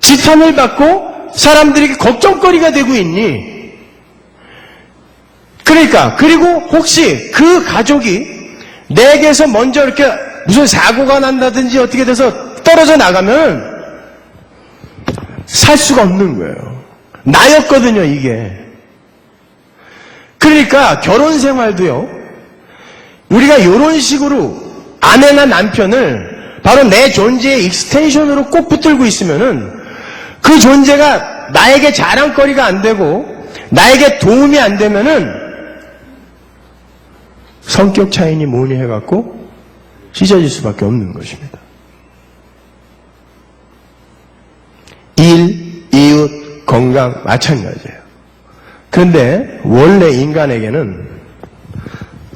지탄을 받고 사람들에게 걱정거리가 되고 있니? 그러니까 그리고 혹시 그 가족이 내게서 먼저 이렇게 무슨 사고가 난다든지 어떻게 돼서 떨어져 나가면 살 수가 없는 거예요. 나였거든요, 이게. 그러니까 결혼 생활도요, 우리가 이런 식으로 아내나 남편을 바로 내 존재의 익스텐션으로 꼭 붙들고 있으면은 그 존재가 나에게 자랑거리가 안 되고 나에게 도움이 안 되면은 성격 차이니 뭐니 해갖고 찢어질 수밖에 없는 것입니다. 일, 이웃, 건강 마찬가지예요. 그런데 원래 인간에게는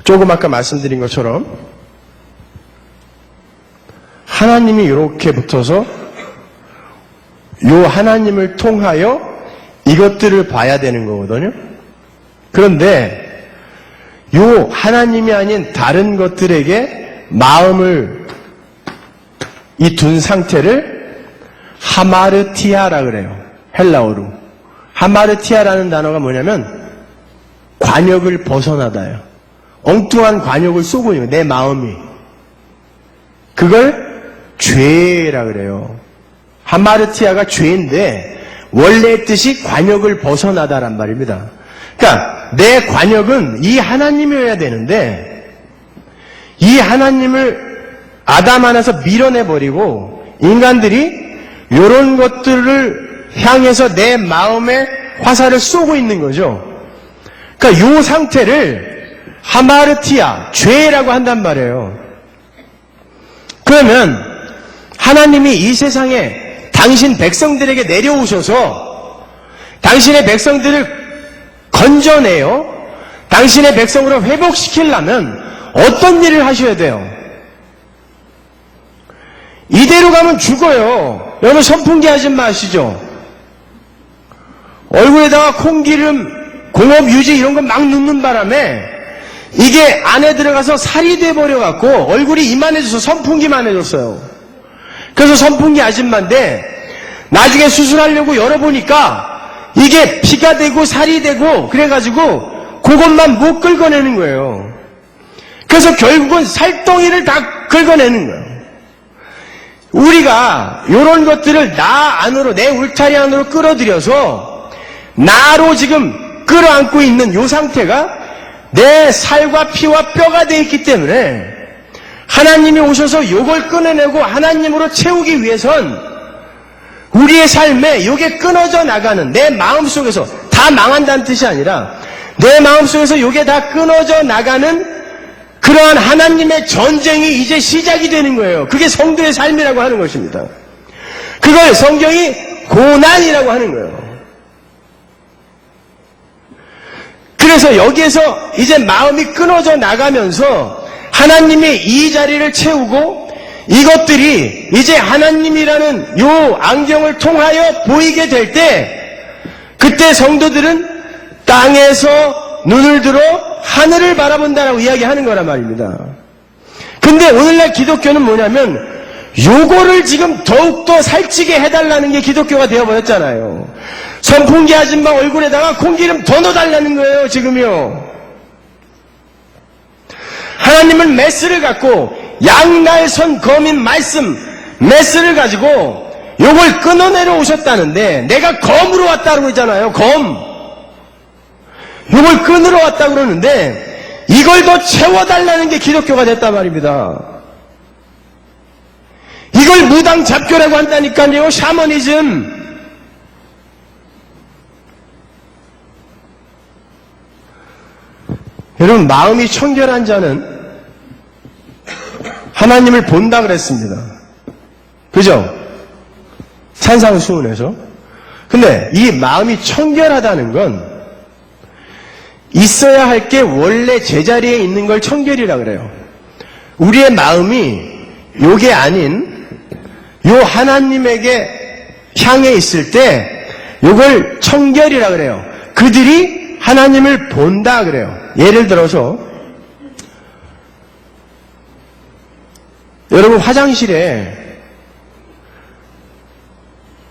조금 아까 말씀드린 것처럼 하나님이 이렇게 붙어서 요 하나님을 통하여 이것들을 봐야 되는 거거든요. 그런데 요 하나님이 아닌 다른 것들에게 마음을 이 둔 상태를 하마르티아라 그래요. 헬라어로. 하마르티아라는 단어가 뭐냐면 관역을 벗어나다요. 엉뚱한 관역을 쏘고 있는 거예요. 내 마음이. 그걸 죄라 그래요. 하마르티아가 죄인데 원래의 뜻이 관역을 벗어나다란 말입니다. 그러니까 내 관역은 이 하나님이어야 되는데 이 하나님을 아담 안에서 밀어내버리고 인간들이 이런 것들을 향해서 내 마음에 화살을 쏘고 있는 거죠. 그러니까 이 상태를 하마르티아, 죄라고 한단 말이에요. 그러면 하나님이 이 세상에 당신 백성들에게 내려오셔서 당신의 백성들을 건져내요. 당신의 백성으로 회복시키려면 어떤 일을 하셔야 돼요? 이대로 가면 죽어요. 여러분 선풍기 아줌마 아시죠? 얼굴에다가 콩기름, 공업 유지 이런 거 막 넣는 바람에 이게 안에 들어가서 살이 돼버려갖고 얼굴이 이만해져서 선풍기만 해졌어요. 그래서 선풍기 아줌마인데 나중에 수술하려고 열어보니까 이게 피가 되고 살이 되고 그래가지고 그것만 못 긁어내는 거예요. 그래서 결국은 살덩이를 다 긁어내는 거예요. 우리가 이런 것들을 나 안으로 내 울타리 안으로 끌어들여서 나로 지금 끌어안고 있는 이 상태가 내 살과 피와 뼈가 되어 있기 때문에 하나님이 오셔서 이걸 끊어내고 하나님으로 채우기 위해선 우리의 삶에 이게 끊어져 나가는 내 마음속에서 다 망한다는 뜻이 아니라 내 마음속에서 이게 다 끊어져 나가는 그러한 하나님의 전쟁이 이제 시작이 되는 거예요. 그게 성도의 삶이라고 하는 것입니다. 그걸 성경이 고난이라고 하는 거예요. 그래서 여기에서 이제 마음이 끊어져 나가면서 하나님이 이 자리를 채우고 이것들이 이제 하나님이라는 요 안경을 통하여 보이게 될 때 그때 성도들은 땅에서 눈을 들어 하늘을 바라본다라고 이야기하는 거란 말입니다. 근데 오늘날 기독교는 뭐냐면 요거를 지금 더욱더 살찌게 해달라는 게 기독교가 되어버렸잖아요. 선풍기 아줌마 얼굴에다가 콩기름 더 넣어달라는 거예요, 지금요. 하나님은 메스를 갖고 양날선 검인 말씀 메스를 가지고 요걸 끊어내려 오셨다는데 내가 검으로 왔다고 그러잖아요. 검. 요걸 끊으러 왔다고 그러는데 이걸 더 채워달라는 게 기독교가 됐단 말입니다. 이걸 무당 잡교라고 한다니까요. 샤머니즘. 여러분 마음이 청결한 자는 하나님을 본다 그랬습니다. 그죠? 산상수훈에서. 근데 이 마음이 청결하다는 건 있어야 할 게 원래 제자리에 있는 걸 청결이라 그래요. 우리의 마음이 요게 아닌 요 하나님에게 향해 있을 때 요걸 청결이라 그래요. 그들이 하나님을 본다 그래요. 예를 들어서 여러분 화장실에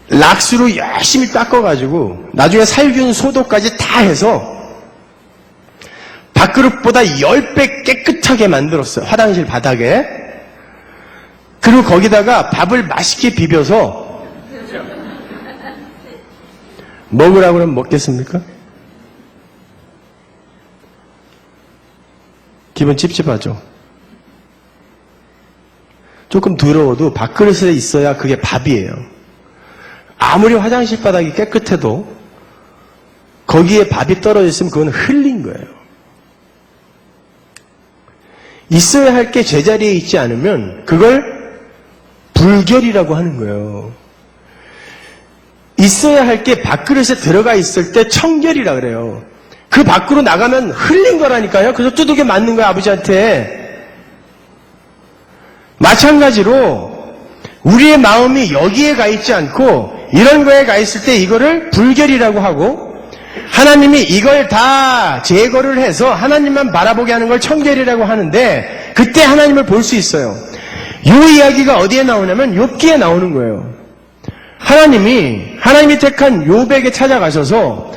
락스로 열심히 닦아가지고 나중에 살균 소독까지 다 해서 밥그릇보다 10배 깨끗하게 만들었어요. 화장실 바닥에. 그리고 거기다가 밥을 맛있게 비벼서 먹으라고 그러면 먹겠습니까? 기분 찝찝하죠. 조금 더러워도 밥그릇에 있어야 그게 밥이에요. 아무리 화장실 바닥이 깨끗해도 거기에 밥이 떨어져 있으면 그건 흘린 거예요. 있어야 할 게 제자리에 있지 않으면 그걸 불결이라고 하는 거예요. 있어야 할 게 밥그릇에 들어가 있을 때 청결이라 그래요. 그 밖으로 나가면 흘린 거라니까요. 그래서 두둑에 맞는 거야, 아버지한테. 마찬가지로 우리의 마음이 여기에 가 있지 않고 이런 거에 가 있을 때 이거를 불결이라고 하고, 하나님이 이걸 다 제거를 해서 하나님만 바라보게 하는 걸 청결이라고 하는데, 그때 하나님을 볼 수 있어요. 이 이야기가 어디에 나오냐면 욥기에 나오는 거예요. 하나님이 택한 욥에게 찾아가셔서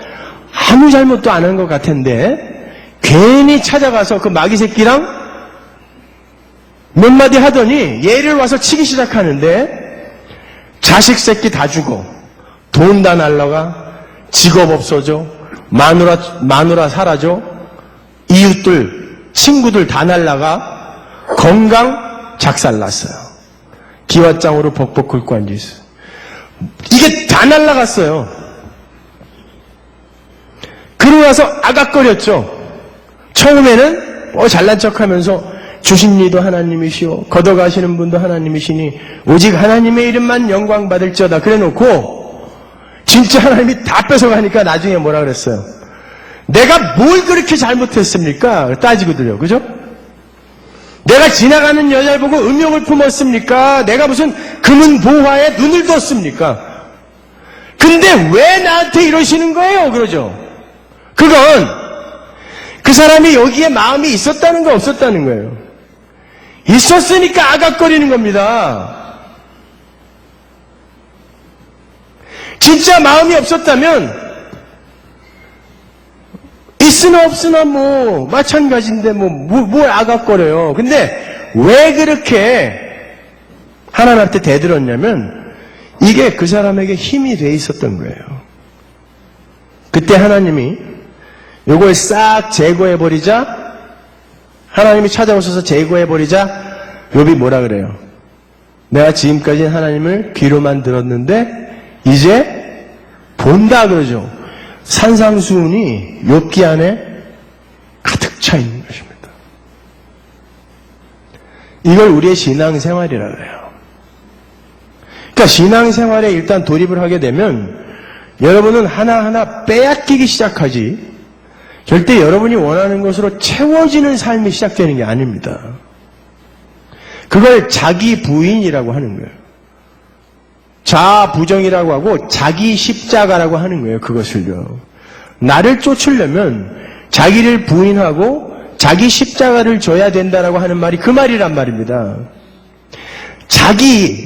아무 잘못도 안 한 것 같은데 괜히 찾아가서 그 마귀 새끼랑 몇 마디 하더니 얘를 와서 치기 시작하는데, 자식 새끼 다 죽어, 돈 다 날라가, 직업 없어져, 마누라 사라져, 이웃들 친구들 다 날라가, 건강 작살났어요. 기왓장으로 벅벅 긁고 앉아있어요. 이게 다 날라갔어요. 그러고 나서 아각거렸죠. 처음에는 잘난 척하면서 주신 이도 하나님이시오, 걷어가시는 분도 하나님이시니 오직 하나님의 이름만 영광 받을지어다 그래놓고, 진짜 하나님이 다 뺏어가니까 나중에 뭐라 그랬어요? 내가 뭘 그렇게 잘못했습니까? 따지거든요. 그죠? 내가 지나가는 여자를 보고 음욕을 품었습니까? 내가 무슨 금은 보화에 눈을 뒀습니까? 근데 왜 나한테 이러시는 거예요? 그러죠. 그건 그 사람이 여기에 마음이 있었다는 거 없었다는 거예요. 있었으니까 아각거리는 겁니다. 진짜 마음이 없었다면 있으나 없으나 뭐 마찬가지인데 뭘 아각거려요. 근데 왜 그렇게 하나님한테 대들었냐면 이게 그 사람에게 힘이 돼 있었던 거예요. 그때 하나님이 요걸 싹 제거해버리자, 하나님이 찾아오셔서 제거해버리자 욥이 뭐라 그래요? 내가 지금까지 하나님을 귀로만 들었는데 이제 본다 그러죠. 산상수훈이 욥기 안에 가득 차 있는 것입니다. 이걸 우리의 신앙생활이라고 해요. 그러니까 신앙생활에 일단 돌입을 하게 되면 여러분은 하나하나 빼앗기기 시작하지, 절대 여러분이 원하는 것으로 채워지는 삶이 시작되는 게 아닙니다. 그걸 자기 부인이라고 하는 거예요. 자부정이라고 하고 자기 십자가라고 하는 거예요. 그것을요. 나를 쫓으려면 자기를 부인하고 자기 십자가를 져야 된다라고 하는 말이 그 말이란 말입니다.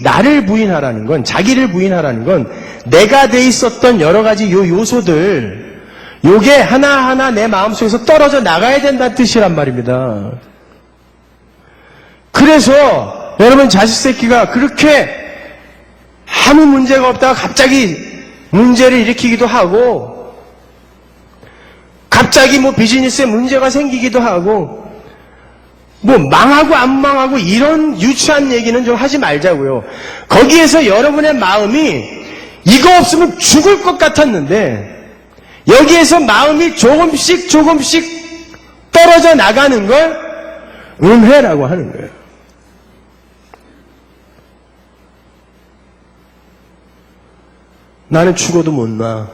나를 부인하라는 건, 자기를 부인하라는 건 내가 돼 있었던 여러 가지 요소들, 요게 하나하나 내 마음속에서 떨어져 나가야 된다는 뜻이란 말입니다. 그래서 여러분 자식 새끼가 그렇게 아무 문제가 없다가 갑자기 문제를 일으키기도 하고, 갑자기 비즈니스에 문제가 생기기도 하고, 망하고 안 망하고 이런 유치한 얘기는 좀 하지 말자고요. 거기에서 여러분의 마음이 이거 없으면 죽을 것 같았는데 여기에서 마음이 조금씩 떨어져 나가는 걸 은혜라고 하는 거예요. 나는 죽어도 못 나.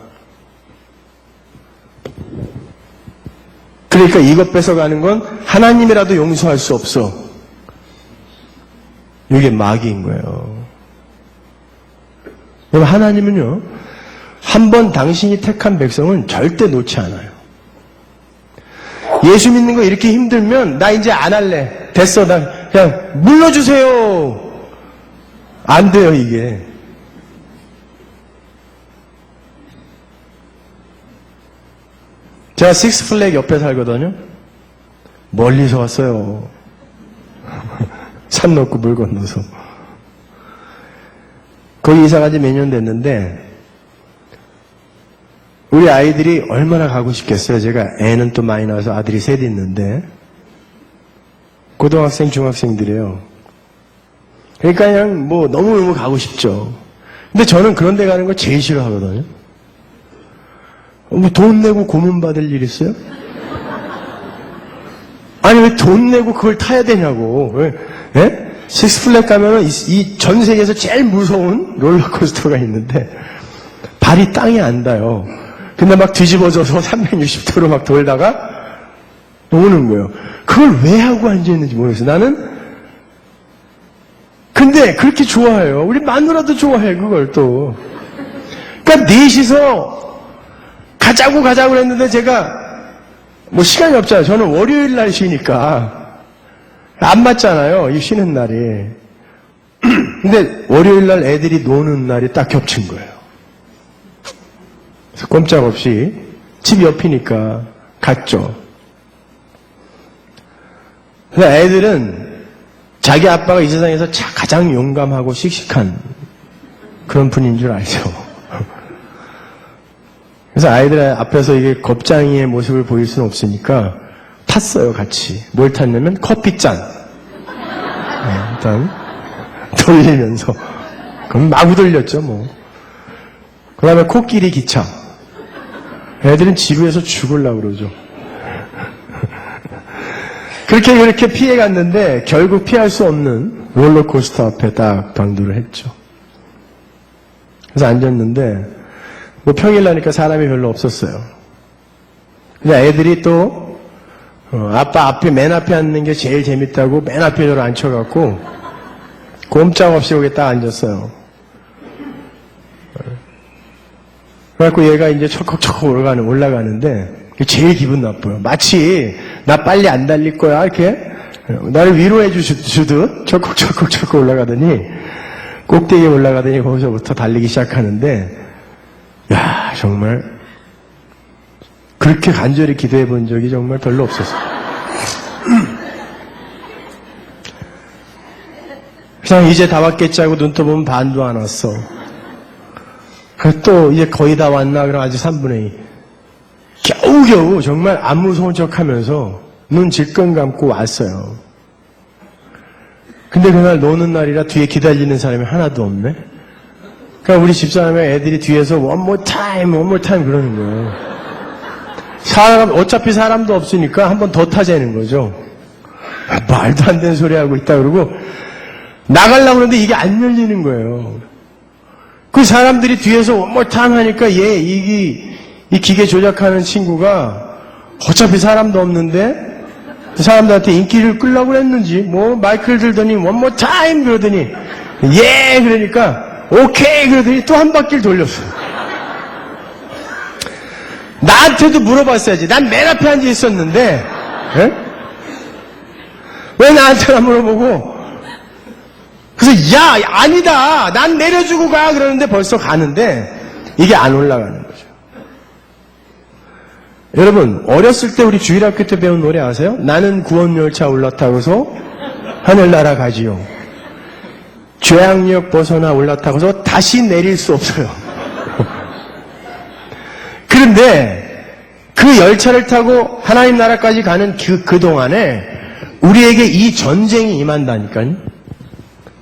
그러니까 이것 뺏어가는 건 하나님이라도 용서할 수 없어. 이게 마귀인 거예요. 여러분, 하나님은요, 한 번 당신이 택한 백성은 절대 놓지 않아요. 예수 믿는 거 이렇게 힘들면 나 이제 안 할래. 됐어. 나 그냥 물러주세요. 안 돼요, 이게. 제가 식스플래그 옆에 살거든요. 멀리서 왔어요. 산 넘고 물 건너서. 거기 이사 간지 몇 년 됐는데 우리 아이들이 얼마나 가고 싶겠어요. 제가 애는 또 많이 나와서 아들이 셋 있는데 고등학생, 중학생들이에요. 그러니까 그냥 뭐 너무너무 가고 싶죠. 근데 저는 그런 데 가는 거 제일 싫어하거든요. 뭐 돈 내고 고문 받을 일 있어요? 아니 왜 돈 내고 그걸 타야 되냐고. 왜? 예? 식스플렉 가면은 이 전 세계에서 제일 무서운 롤러코스터가 있는데 발이 땅에 안 닿아요. 근데 막 뒤집어져서 360도로 막 돌다가 오는 거예요. 그걸 왜 하고 앉아있는지 모르겠어요. 나는 근데 그렇게 좋아해요. 우리 마누라도 좋아해 그걸 또. 그러니까 넷이서 가자고 그랬는데 제가 뭐 시간이 없잖아요. 저는 월요일 날 쉬니까 안 맞잖아요. 이 쉬는 날이. 근데 월요일 날 애들이 노는 날이 딱 겹친 거예요. 그래서 꼼짝없이 집 옆이니까 갔죠. 그래서 애들은 자기 아빠가 이 세상에서 가장 용감하고 씩씩한 그런 분인 줄 알죠. 그래서 아이들 앞에서 이게 겁장이의 모습을 보일 수는 없으니까 탔어요, 같이. 뭘 탔냐면 커피잔. 네, 일단 돌리면서. 그럼 마구 돌렸죠, 뭐. 그 다음에 코끼리 기차. 애들은 지루해서 죽으려고 그러죠. 그렇게 피해갔는데 결국 피할 수 없는 롤러코스터 앞에 딱 당도를 했죠. 그래서 앉았는데 뭐 평일나니까 사람이 별로 없었어요. 근데 애들이 또 아빠 앞에 맨 앞에 앉는 게 제일 재밌다고 맨 앞에 저를 앉혀갖고 꼼짝없이 거기 딱 앉았어요. 그래갖고 얘가 이제 철컥철컥 올라가는데 제일 기분 나빠요. 마치 나 빨리 안 달릴 거야 이렇게 나를 위로해 주듯 철컥철컥 올라가더니 꼭대기에 올라가더니 거기서부터 달리기 시작하는데 야 정말 그렇게 간절히 기도해 본 적이 정말 별로 없었어요. 그냥 이제 다 왔겠지 하고 눈 떠보면 반도 안 왔어. 또 이제 거의 다 왔나 그럼 아직 3분의 2. 겨우겨우 정말 안 무서운 척 하면서 눈 질끈 감고 왔어요. 근데 그날 노는 날이라 뒤에 기다리는 사람이 하나도 없네. 그러니까 우리 집사람의 애들이 뒤에서 one more time 그러는 거예요. 어차피 사람도 없으니까 한 번 더 타자는 거죠. 말도 안 되는 소리 하고 있다 그러고 나가려고 그러는데 이게 안 열리는 거예요. 그 사람들이 뒤에서 one more time 하니까 이 기계 조작하는 친구가 어차피 사람도 없는데 사람들한테 인기를 끌려고 그랬는지 뭐 마이크를 들더니 one more time 그러더니 그러니까 오케이 그러더니 또 한 바퀴를 돌렸어요. 나한테도 물어봤어야지. 난 맨 앞에 앉아 있었는데 왜 나한테나 물어보고 그래서 야 아니다 난 내려주고 가 그러는데 벌써 가는데 이게 안 올라가는 거죠. 여러분 어렸을 때 우리 주일학교 때 배운 노래 아세요? 나는 구원열차 올라타고서 하늘나라 가지요. 죄악역 벗어나 올라타고서 다시 내릴 수 없어요. 그런데 그 열차를 타고 하나님 나라까지 가는 그 동안에 우리에게 이 전쟁이 임한다니까요.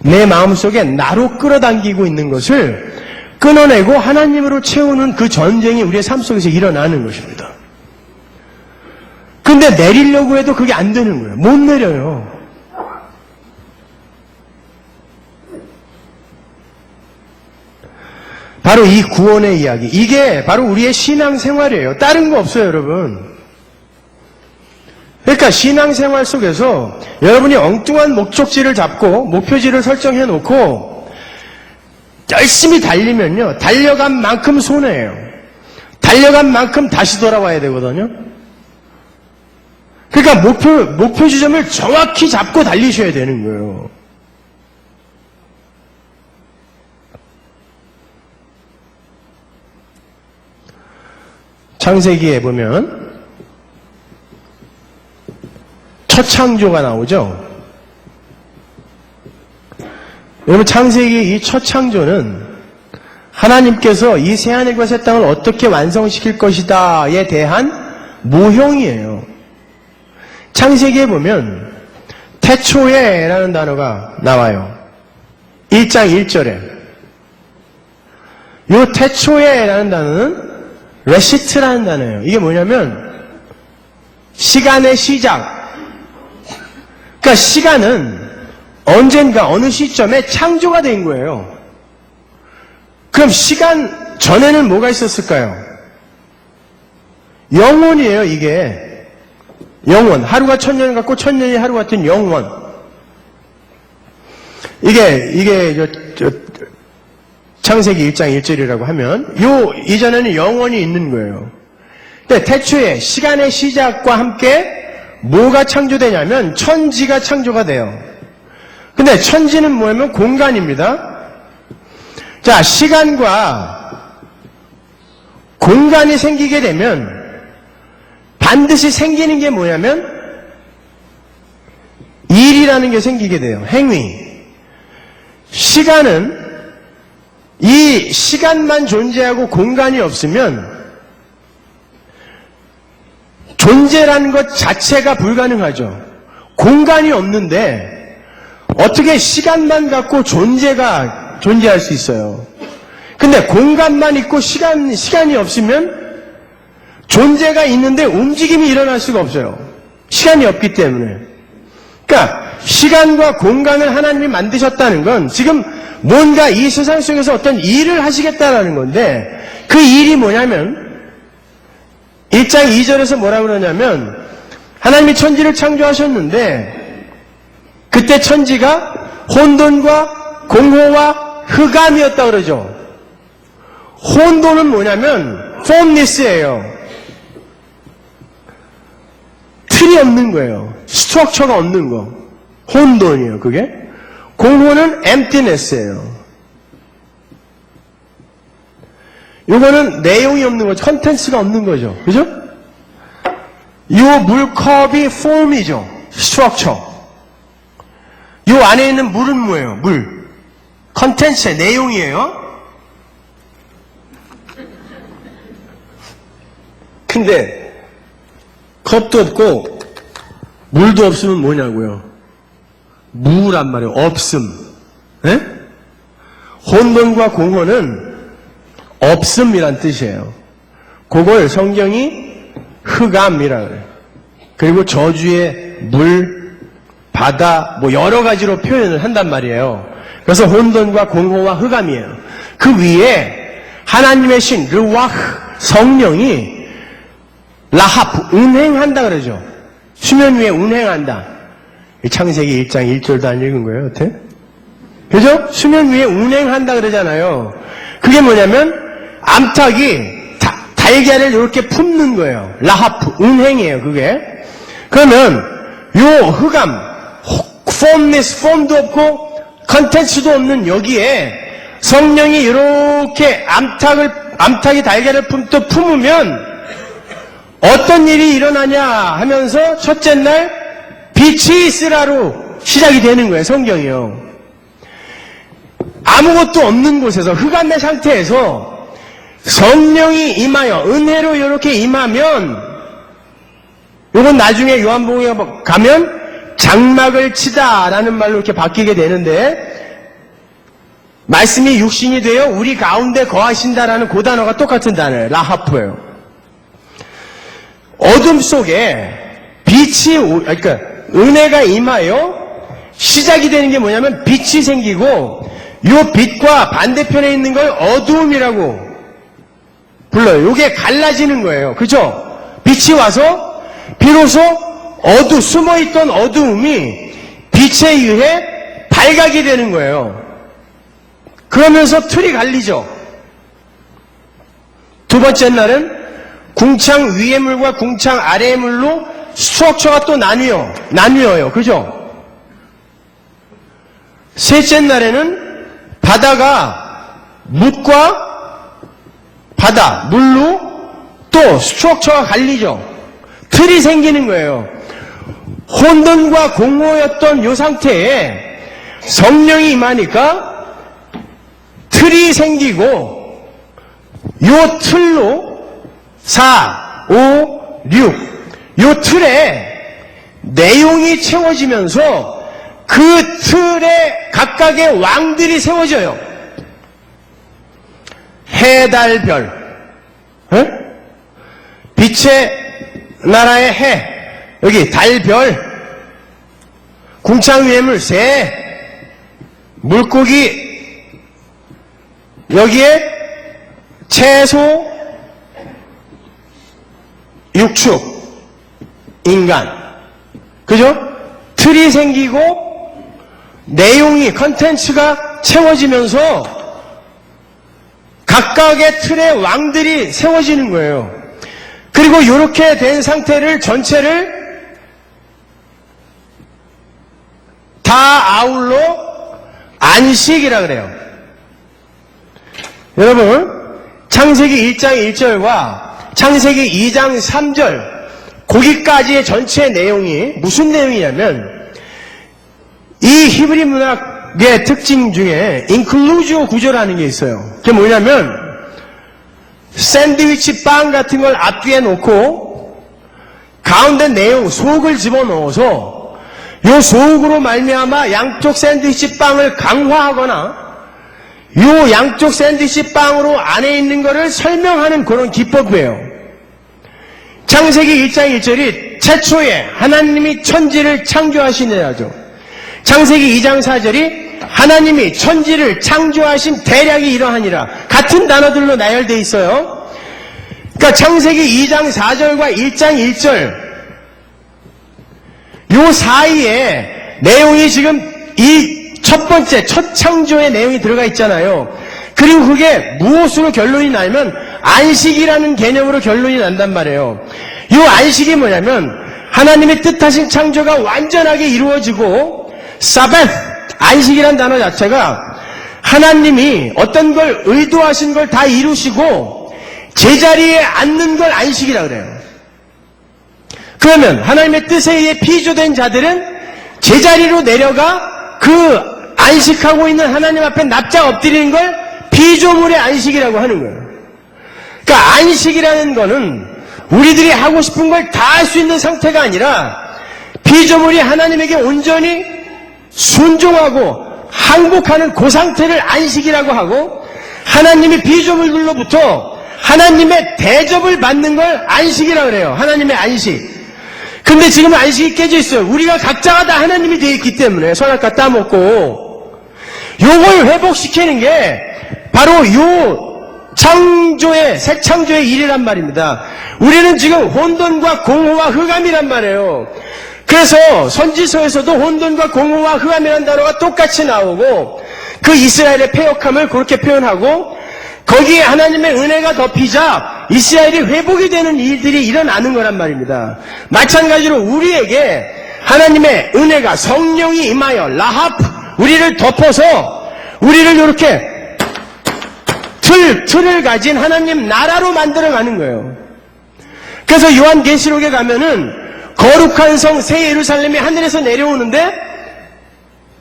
내 마음속에 나로 끌어당기고 있는 것을 끊어내고 하나님으로 채우는 그 전쟁이 우리의 삶 속에서 일어나는 것입니다. 근데 내리려고 해도 그게 안 되는 거예요. 못 내려요. 바로 이 구원의 이야기. 이게 바로 우리의 신앙생활이에요. 다른 거 없어요, 여러분. 그러니까 신앙생활 속에서 여러분이 엉뚱한 목적지를 잡고 목표지를 설정해 놓고 열심히 달리면요. 달려간 만큼 손해예요. 달려간 만큼 다시 돌아와야 되거든요. 그러니까 목표 지점을 정확히 잡고 달리셔야 되는 거예요. 창세기에 보면 첫 창조가 나오죠. 여러분 창세기 이 첫 창조는 하나님께서 이 새하늘과 새 땅을 어떻게 완성시킬 것이다에 대한 모형이에요. 창세기에 보면 태초에라는 단어가 나와요. 1장 1절에. 이 태초에라는 단어는 레시트라는 단어예요. 이게 뭐냐면 시간의 시작. 그러니까 시간은 언젠가 어느 시점에 창조가 된 거예요. 그럼 시간 전에는 뭐가 있었을까요? 영원이에요, 이게. 영원. 하루가 1000년 같고 1000년이 하루 같은 영원. 이게 창세기 1장 1절이라고 하면 이전에는 영원이 있는 거예요. 근데 태초에 시간의 시작과 함께 뭐가 창조되냐면 천지가 창조가 돼요. 근데 천지는 뭐냐면 공간입니다. 자, 시간과 공간이 생기게 되면 반드시 생기는 게 뭐냐면 일이라는 게 생기게 돼요. 행위. 시간은 이 시간만 존재하고 공간이 없으면 존재라는 것 자체가 불가능하죠. 공간이 없는데 어떻게 시간만 갖고 존재할 수 있어요. 근데 공간만 있고 시간이 없으면 존재가 있는데 움직임이 일어날 수가 없어요. 시간이 없기 때문에. 그러니까 시간과 공간을 하나님이 만드셨다는 건 지금 뭔가 이 세상 속에서 어떤 일을 하시겠다라는 건데 그 일이 뭐냐면 1장 2절에서 뭐라고 그러냐면 하나님이 천지를 창조하셨는데 그때 천지가 혼돈과 공허와 흑암이었다 그러죠. 혼돈은 뭐냐면 formless예요. 틀이 없는 거예요. 스트럭처가 없는 거. 혼돈이에요, 그게. 공허는 emptiness예요. 이거는 내용이 없는 거죠. 컨텐츠가 없는 거죠. 그죠? 이 물컵이 form이죠. 스트럭처. 이 안에 있는 물은 뭐예요? 물. 컨텐츠의 내용이에요. 근데 컵도 없고 물도 없으면 뭐냐고요? 무란 말이에요. 없음. 네? 혼돈과 공허는 없음이란 뜻이에요. 그걸 성경이 흑암이라 그래요. 그리고 저주의 물, 바다, 뭐 여러 가지로 표현을 한단 말이에요. 그래서 혼돈과 공허와 흑암이에요. 그 위에 하나님의 신, 르와흐, 성령이 라하프, 운행한다 그러죠. 수면 위에 운행한다. 창세기 1장 1절도 안 읽은 거예요, 어때? 그죠? 수면 위에 운행한다 그러잖아요. 그게 뭐냐면, 암탉이 달걀을 이렇게 품는 거예요. 라하프, 운행이에요, 그게. 그러면, 요 흑암, 폼도 없고, 컨텐츠도 없는 여기에 성령이 이렇게 암탉이 달걀을 품으면, 어떤 일이 일어나냐 하면서 첫째 날 빛이 있으라로 시작이 되는 거예요. 성경이요. 아무것도 없는 곳에서 흑암의 상태에서 성령이 임하여 은혜로 이렇게 임하면 이건 나중에 요한복음에 가면 장막을 치다라는 말로 이렇게 바뀌게 되는데 말씀이 육신이 되어 우리 가운데 거하신다라는 그 단어가 똑같은 단어예요. 라하프예요. 어둠 속에 그러니까 은혜가 임하여 시작이 되는 게 뭐냐면 빛이 생기고 이 빛과 반대편에 있는 걸 어두움이라고 불러요. 이게 갈라지는 거예요. 그죠? 빛이 와서 비로소 숨어있던 어두움이 빛에 의해 발각이 되는 거예요. 그러면서 틀이 갈리죠. 두 번째 날은 궁창 위의 물과 궁창 아래의 물로 스트럭처가 또 나뉘어요. 그죠? 셋째 날에는 바다가 물로 또 스트럭처가 갈리죠. 틀이 생기는 거예요. 혼돈과 공허였던 이 상태에 성령이 임하니까 틀이 생기고 요 틀로 4, 5, 6, 요 틀에 내용이 채워지면서 그 틀에 각각의 왕들이 세워져요. 해, 달, 별. 빛의 나라의 해, 여기 달, 별, 궁창 위에물 새, 물고기, 여기에 채소, 육축, 인간. 그죠? 틀이 생기고 내용이, 컨텐츠가 채워지면서 각각의 틀의 왕들이 세워지는 거예요. 그리고 이렇게 된 상태를 전체를 다 아울러 안식이라 그래요. 여러분, 창세기 1장 1절과 창세기 2장 3절 거기까지의 전체 내용이 무슨 내용이냐면 이 히브리 문학의 특징 중에 인클루지오 구조라는 게 있어요. 그게 뭐냐면 샌드위치 빵 같은 걸 앞뒤에 놓고 가운데 내용 속을 집어넣어서 요 속으로 말미암아 양쪽 샌드위치 빵을 강화하거나 요 양쪽 샌드위치 빵으로 안에 있는 거를 설명하는 그런 기법이에요. 창세기 1장 1절이 최초에 하나님이 천지를 창조하시니라죠. 창세기 2장 4절이 하나님이 천지를 창조하신 대략이 이러하니라. 같은 단어들로 나열되어 있어요. 그러니까 창세기 2장 4절과 1장 1절 요 사이에 내용이 지금 이 첫 번째, 첫 창조의 내용이 들어가 있잖아요. 그리고 그게 무엇으로 결론이 나면 안식이라는 개념으로 결론이 난단 말이에요. 이 안식이 뭐냐면 하나님의 뜻하신 창조가 완전하게 이루어지고 사벳, 안식이라는 단어 자체가 하나님이 어떤 걸 의도하신 걸 다 이루시고 제자리에 앉는 걸 안식이라 그래요. 그러면 하나님의 뜻에 의해 피조된 자들은 제자리로 내려가 그 안식하고 있는 하나님 앞에 납작 엎드리는 걸 피조물의 안식이라고 하는 거예요. 그러니까 안식이라는 거는 우리들이 하고 싶은 걸 다 할 수 있는 상태가 아니라 피조물이 하나님에게 온전히 순종하고 항복하는 그 상태를 안식이라고 하고 하나님이 피조물들로부터 하나님의 대접을 받는 걸 안식이라고 그래요. 하나님의 안식. 근데 지금 안식이 깨져 있어요. 우리가 각자가 다 하나님이 되어 있기 때문에 선악과 따먹고 요걸 회복시키는 게 바로 요 창조의 새 창조의 일이란 말입니다. 우리는 지금 혼돈과 공허와 흑암이란 말이에요. 그래서 선지서에서도 혼돈과 공허와 흑암이라는 단어가 똑같이 나오고 그 이스라엘의 패역함을 그렇게 표현하고 거기에 하나님의 은혜가 덮이자 이스라엘이 회복이 되는 일들이 일어나는 거란 말입니다. 마찬가지로 우리에게 하나님의 은혜가 성령이 임하여 라하프 우리를 덮어서 우리를 이렇게 틀을 가진 하나님 나라로 만들어가는 거예요. 그래서 요한계시록에 가면은 거룩한 성 새 예루살렘이 하늘에서 내려오는데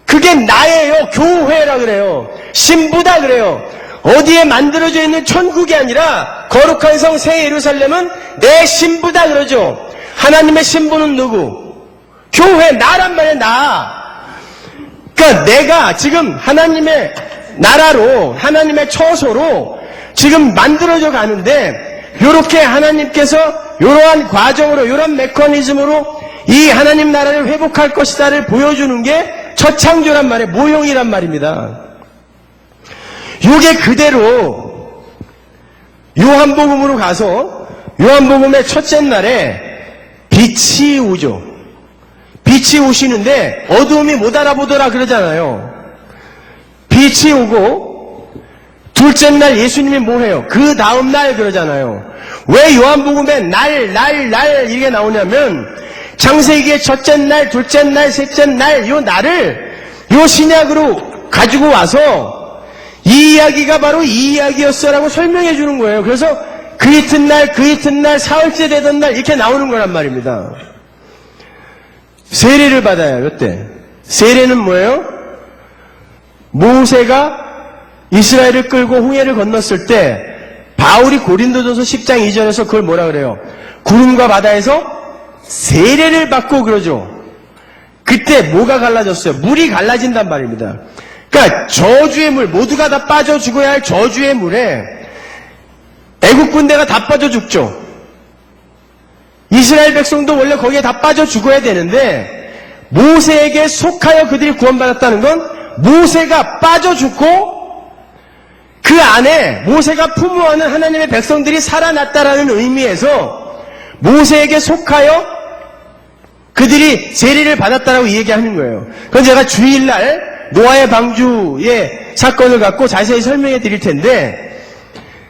그게 나예요. 교회라 그래요. 신부다 그래요. 어디에 만들어져 있는 천국이 아니라 거룩한 성 새 예루살렘은 내 신부다 그러죠. 하나님의 신부는 누구? 교회, 나란 말이에요. 나. 그러니까 내가 지금 하나님의 나라로 하나님의 처소로 지금 만들어져 가는데 이렇게 하나님께서 이러한 과정으로 이런 메커니즘으로 이 하나님 나라를 회복할 것이다를 보여주는 게 첫 창조란 말이에요. 모형이란 말입니다. 이게 그대로 요한복음으로 가서 요한복음의 첫째 날에 빛이 오죠. 빛이 오시는데 어두움이 못 알아보더라 그러잖아요. 빛이 오고 둘째 날 예수님이 뭐 해요? 그 다음 날 그러잖아요. 왜 요한복음에 날 이게 나오냐면 창세기의 첫째 날, 둘째 날, 셋째 날 요 날을 요 신약으로 가지고 와서 이 이야기가 바로 이 이야기였어라고 설명해 주는 거예요. 그래서 그 이튿날 사흘째 되던 날 이렇게 나오는 거란 말입니다. 세례를 받아요. 이때 세례는 뭐예요? 모세가 이스라엘을 끌고 홍해를 건넜을 때 바울이 고린도전서 10장 2절에서 그걸 뭐라 그래요? 구름과 바다에서 세례를 받고 그러죠. 그때 뭐가 갈라졌어요? 물이 갈라진단 말입니다. 그러니까 저주의 물, 모두가 다 빠져 죽어야 할 저주의 물에 애국 군대가 다 빠져 죽죠. 이스라엘 백성도 원래 거기에 다 빠져 죽어야 되는데 모세에게 속하여 그들이 구원받았다는 건 모세가 빠져 죽고 그 안에 모세가 품어하는 하나님의 백성들이 살아났다라는 의미에서 모세에게 속하여 그들이 세례를 받았다라고 얘기하는 거예요. 그건 제가 주일날 노아의 방주의 사건을 갖고 자세히 설명해 드릴 텐데,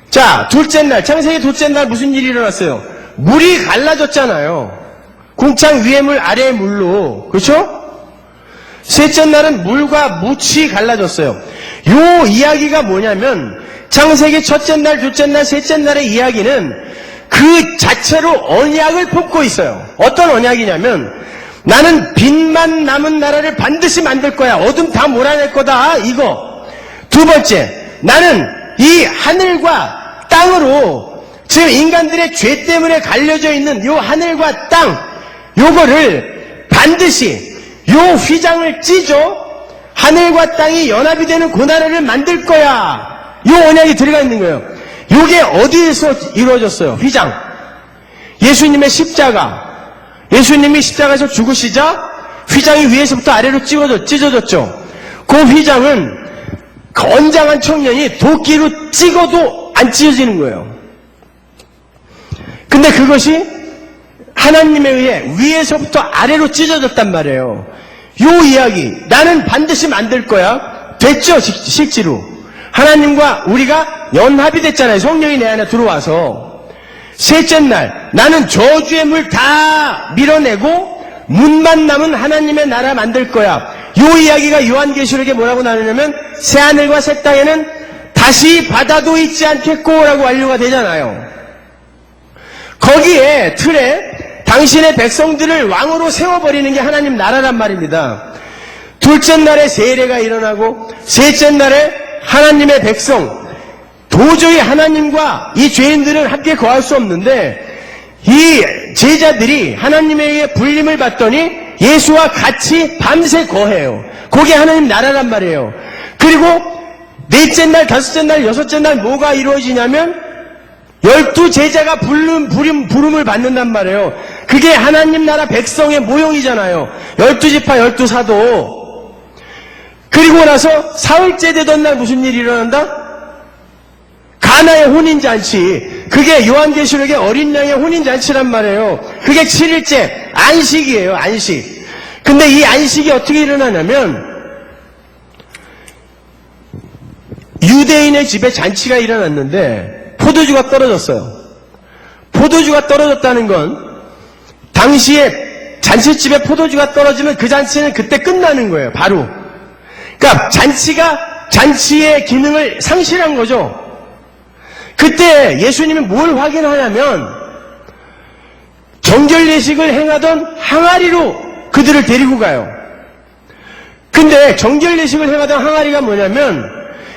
자, 둘째 날, 창세기 둘째 날 무슨 일이 일어났어요? 물이 갈라졌잖아요. 궁창 위의 물, 아래의 물로. 그렇죠? 셋째 날은 물과 묻이 갈라졌어요. 요 이야기가 뭐냐면 창세기 첫째 날, 둘째 날, 셋째 날의 이야기는 그 자체로 언약을 품고 있어요. 어떤 언약이냐면 나는 빛만 남은 나라를 반드시 만들 거야. 어둠 다 몰아낼 거다. 이거. 두 번째, 나는 이 하늘과 땅으로 지금 인간들의 죄 때문에 갈려져 있는 요 하늘과 땅, 요거를 반드시 요 휘장을 찢어 하늘과 땅이 연합이 되는 고나라를 만들 거야. 요 언약이 들어가 있는 거예요. 요게 어디에서 이루어졌어요? 휘장. 예수님의 십자가. 예수님이 십자가에서 죽으시자 휘장이 위에서부터 아래로 찢어졌죠. 그 휘장은 건장한 청년이 도끼로 찍어도 안 찢어지는 거예요. 근데 그것이 하나님에 의해 위에서부터 아래로 찢어졌단 말이에요. 요 이야기, 나는 반드시 만들 거야. 됐죠, 실제로. 하나님과 우리가 연합이 됐잖아요. 성령이 내 안에 들어와서. 셋째 날, 나는 저주의 물 다 밀어내고 문만 남은 하나님의 나라 만들 거야. 요 이야기가 요한계시록에 뭐라고 나누냐면 새하늘과 새 땅에는 다시 바다도 있지 않겠고 라고 완료가 되잖아요. 거기에 틀에 당신의 백성들을 왕으로 세워버리는 게 하나님 나라란 말입니다. 둘째 날에 세례가 일어나고 셋째 날에 하나님의 백성, 도저히 하나님과 이 죄인들은 함께 거할 수 없는데 이 제자들이 하나님에 의해 불림을 받더니 예수와 같이 밤새 거해요. 그게 하나님 나라란 말이에요. 그리고 넷째 날, 다섯째 날, 여섯째 날 뭐가 이루어지냐면 12 제자가 부름을 받는단 말이에요. 그게 하나님 나라 백성의 모형이잖아요. 12지파 12사도. 그리고 나서 사흘째 되던 날 무슨 일이 일어난다? 가나의 혼인잔치. 그게 요한계시록의 어린 양의 혼인잔치란 말이에요. 그게 7일째 안식이에요. 안식. 근데 이 안식이 어떻게 일어나냐면 유대인의 집에 잔치가 일어났는데 포도주가 떨어졌어요. 포도주가 떨어졌다는 건 당시에 잔치집에 포도주가 떨어지면 그 잔치는 그때 끝나는 거예요. 바로. 그러니까 잔치의 기능을 상실한 거죠. 그때 예수님이 뭘 확인하냐면 정결예식을 행하던 항아리로 그들을 데리고 가요. 근데 정결예식을 행하던 항아리가 뭐냐면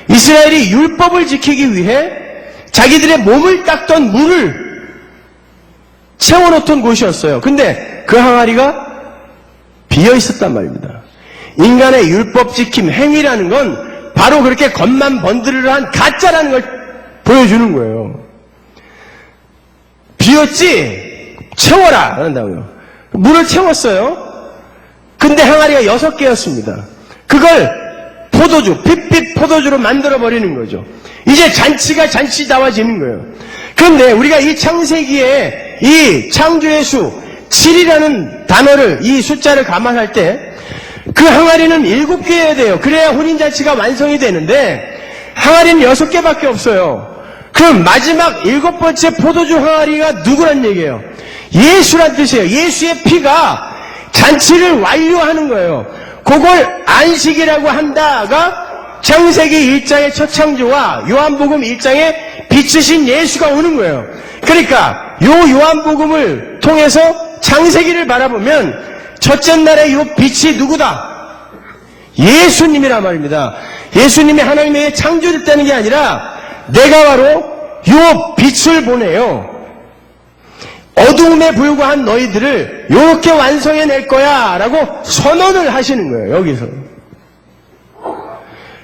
이스라엘이 율법을 지키기 위해 자기들의 몸을 닦던 물을 채워놓던 곳이었어요. 근데 그 항아리가 비어 있었단 말입니다. 인간의 율법 지킴 행위라는 건 바로 그렇게 겉만 번드르르한 가짜라는 걸 보여주는 거예요. 비었지? 채워라! 그런다고요. 물을 채웠어요. 근데 항아리가 6개였습니다. 그걸 포도주, 핏빛 포도주로 만들어버리는 거죠. 이제 잔치가 잔치다워지는 거예요. 그런데 우리가 이 창세기에 이 창조의 수, 7이라는 단어를, 이 숫자를 감안할 때 그 항아리는 7개여야 돼요. 그래야 혼인잔치가 완성이 되는데 항아리는 6개밖에 없어요. 그럼 마지막 7번째 포도주 항아리가 누구란 얘기예요? 예수란 뜻이에요. 예수의 피가 잔치를 완료하는 거예요. 그걸 안식이라고 한다가 창세기 1장의 첫 창조와 요한복음 1장에 빛이신 예수가 오는 거예요. 그러니까 요한복음을 통해서 창세기를 바라보면 첫째 날에 요 빛이 누구다? 예수님이란 말입니다. 예수님이 하나님의 창조됐다는 게 아니라 내가 바로 요 빛을 보내요. 어두움에 불과한 너희들을 이렇게 완성해낼 거야 라고 선언을 하시는 거예요. 여기서.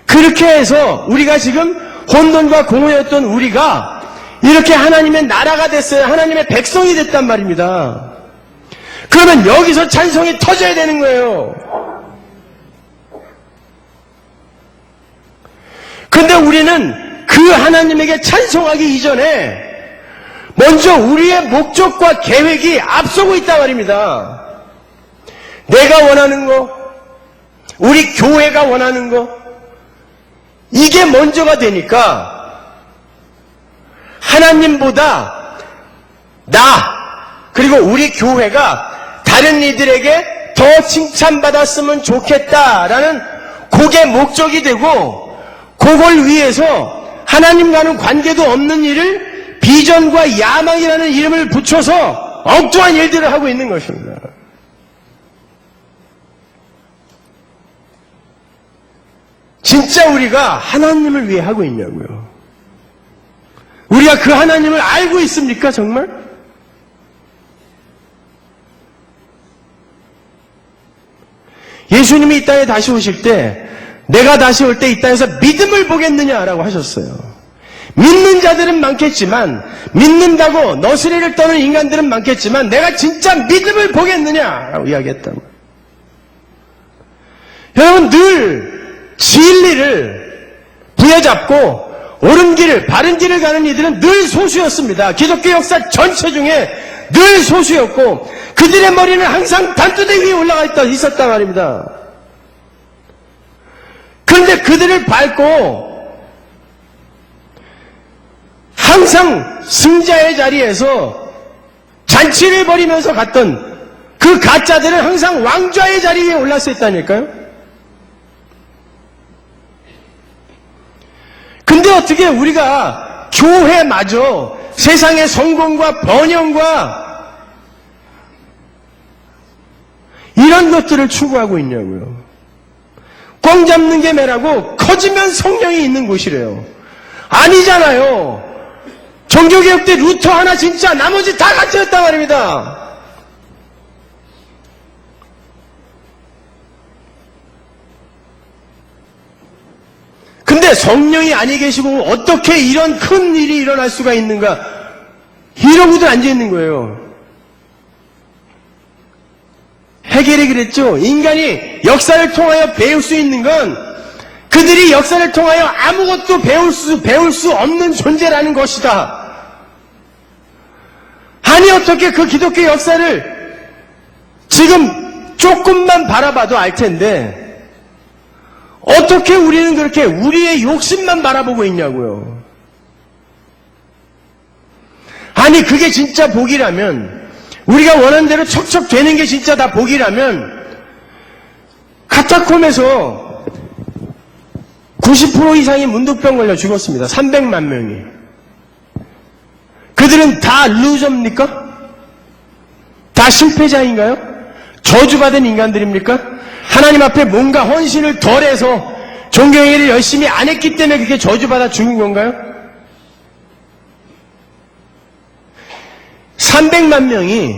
그렇게 해서 우리가 지금 혼돈과 공허였던 우리가 이렇게 하나님의 나라가 됐어요. 하나님의 백성이 됐단 말입니다. 그러면 여기서 찬송이 터져야 되는 거예요. 근데 우리는 그 하나님에게 찬송하기 이전에 먼저 우리의 목적과 계획이 앞서고 있단 말입니다. 내가 원하는 거, 우리 교회가 원하는 거, 이게 먼저가 되니까 하나님보다 나 그리고 우리 교회가 다른 이들에게 더 칭찬받았으면 좋겠다라는 그게 목적이 되고 그걸 위해서 하나님과는 관계도 없는 일을 비전과 야망이라는 이름을 붙여서 엉뚱한 일들을 하고 있는 것입니다. 진짜 우리가 하나님을 위해 하고 있냐고요. 우리가 그 하나님을 알고 있습니까, 정말? 예수님이 이 땅에 다시 오실 때 내가 다시 올 때 이 땅에서 믿음을 보겠느냐라고 하셨어요. 믿는 자들은 많겠지만 믿는다고 너스레를 떠는 인간들은 많겠지만 내가 진짜 믿음을 보겠느냐라고 이야기했단 말이에요. 여러분 늘 진리를 부여잡고 옳은 길을 바른 길을 가는 이들은 늘 소수였습니다. 기독교 역사 전체 중에 늘 소수였고 그들의 머리는 항상 단두대 위에 올라가 있었단 말입니다. 그런데 그들을 밟고 항상 승자의 자리에서 잔치를 벌이면서 갔던 그 가짜들은 항상 왕좌의 자리에 올랐어 있다니까요. 근데 어떻게 우리가 교회마저 세상의 성공과 번영과 이런 것들을 추구하고 있냐고요. 꽝 잡는 게 매라고 커지면 성령이 있는 곳이래요. 아니잖아요. 종교개혁 때 루터 하나 진짜 나머지 다 가짜였단 말입니다. 근데 성령이 아니 계시고 어떻게 이런 큰 일이 일어날 수가 있는가? 이러고들 앉아있는 거예요. 헤겔이 그랬죠. 인간이 역사를 통하여 배울 수 있는 건 그들이 역사를 통하여 아무것도 배울 수 없는 존재라는 것이다. 아니 어떻게 그 기독교 역사를 지금 조금만 바라봐도 알 텐데 어떻게 우리는 그렇게 우리의 욕심만 바라보고 있냐고요. 아니 그게 진짜 복이라면 우리가 원하는 대로 척척 되는 게 진짜 다 복이라면 카타콤에서 90% 이상이 문득병 걸려 죽었습니다. 300만 명이. 그들은 다 루저입니까? 다 실패자인가요? 저주받은 인간들입니까? 하나님 앞에 뭔가 헌신을 덜해서 종교행위를 열심히 안 했기 때문에 그게 저주받아 죽은 건가요? 300만 명이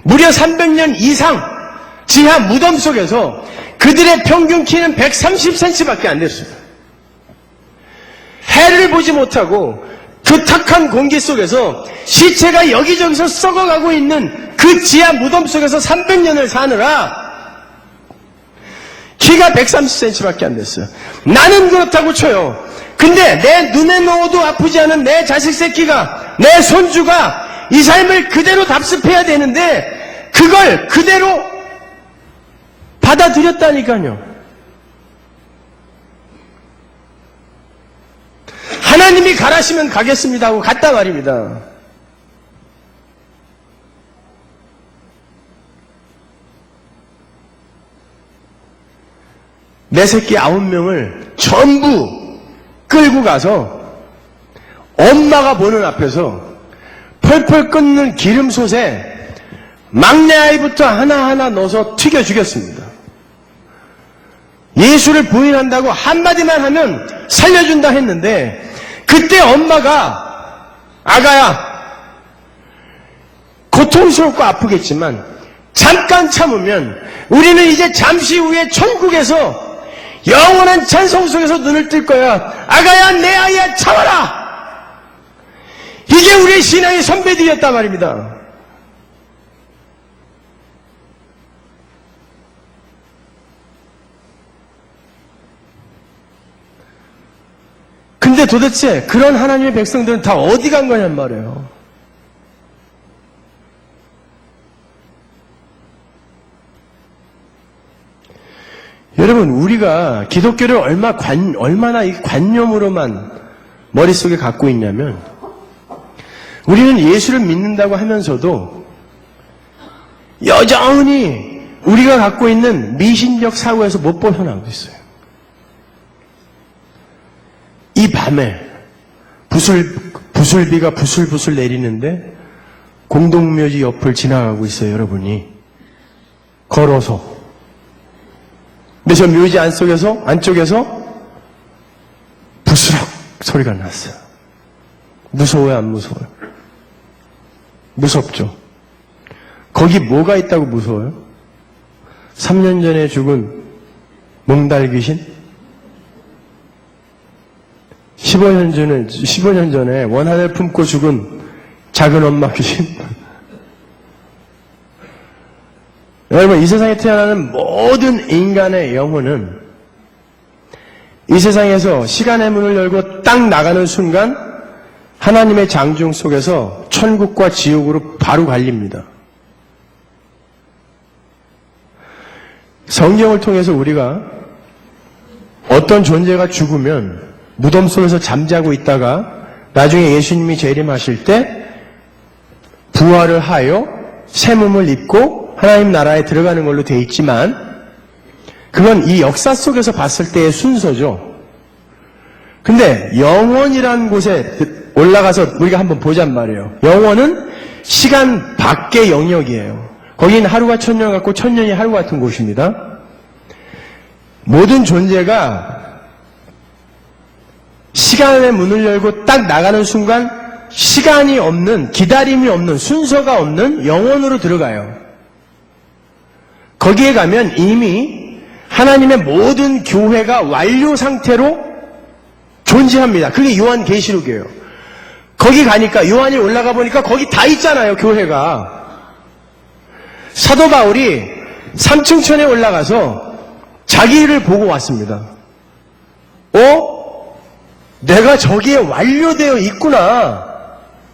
무려 300년 이상 지하 무덤 속에서 그들의 평균 키는 130cm밖에 안 됐어요. 해를 보지 못하고 그 탁한 공기 속에서 시체가 여기저기서 썩어가고 있는 그 지하 무덤 속에서 300년을 사느라 키가 130cm밖에 안 됐어요. 나는 그렇다고 쳐요. 근데 내 눈에 넣어도 아프지 않은 내 자식 새끼가, 내 손주가 이 삶을 그대로 답습해야 되는데 그걸 그대로 받아들였다니까요. 하나님이 가라시면 가겠습니다 하고 갔다 말입니다. 내 새끼 9명을 전부 끌고 가서 엄마가 보는 앞에서 펄펄 끓는 기름솥에 막내 아이부터 하나하나 넣어서 튀겨 죽였습니다. 예수를 부인한다고 한마디만 하면 살려준다 했는데 그때 엄마가 아가야, 고통스럽고 아프겠지만 잠깐 참으면 우리는 이제 잠시 후에 천국에서 영원한 찬송 속에서 눈을 뜰 거야. 아가야, 내 아이야, 참아라. 이게 우리의 신앙의 선배들이었단 말입니다. 근데 도대체 그런 하나님의 백성들은 다 어디 간 거냔 말이에요. 여러분, 우리가 기독교를 얼마나 이 관념으로만 머릿속에 갖고 있냐면, 우리는 예수를 믿는다고 하면서도 여전히 우리가 갖고 있는 미신적 사고에서 못 벗어나고 있어요. 이 밤에 부슬비가 부슬부슬 내리는데 공동묘지 옆을 지나가고 있어요, 여러분이. 걸어서. 근데 저 묘지 안쪽에서 부스럭 소리가 났어요. 무서워요, 안 무서워요? 무섭죠. 거기 뭐가 있다고 무서워요? 3년 전에 죽은 몽달 귀신? 15년 전에 원한을 품고 죽은 작은 엄마 귀신? 여러분, 이 세상에 태어나는 모든 인간의 영혼은 이 세상에서 시간의 문을 열고 딱 나가는 순간 하나님의 장중 속에서 천국과 지옥으로 바로 갈립니다. 성경을 통해서 우리가 어떤 존재가 죽으면 무덤 속에서 잠자고 있다가 나중에 예수님이 재림하실 때 부활을 하여 새 몸을 입고 하나님 나라에 들어가는 걸로 되어 있지만 그건 이 역사 속에서 봤을 때의 순서죠. 근데 영원이라는 곳에 올라가서 우리가 한번 보잔 말이에요. 영원은 시간 밖의 영역이에요. 거기는 하루가 천년 같고 천년이 하루 같은 곳입니다. 모든 존재가 시간의 문을 열고 딱 나가는 순간 시간이 없는, 기다림이 없는, 순서가 없는 영원으로 들어가요. 거기에 가면 이미 하나님의 모든 교회가 완료 상태로 존재합니다. 그게 요한계시록이에요. 거기 가니까, 요한이 올라가 보니까 거기 다 있잖아요, 교회가. 사도 바울이 삼층천에 올라가서 자기 일을 보고 왔습니다. 내가 저기에 완료되어 있구나.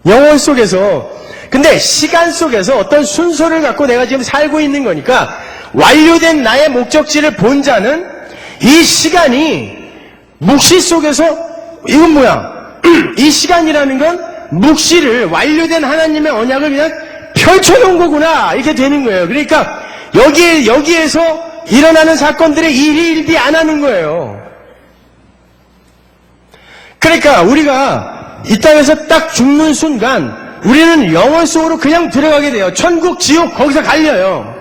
영혼 속에서. 근데 시간 속에서 어떤 순서를 갖고 내가 지금 살고 있는 거니까 완료된 나의 목적지를 본 자는 이 시간이 묵시 속에서 이건 뭐야? 이 시간이라는 건 묵시를 완료된 하나님의 언약을 그냥 펼쳐놓은 거구나 이렇게 되는 거예요. 그러니까 여기에서 일어나는 사건들의 일이 안 하는 거예요. 그러니까 우리가 이 땅에서 딱 죽는 순간 우리는 영원 속으로 그냥 들어가게 돼요. 천국, 지옥 거기서 갈려요.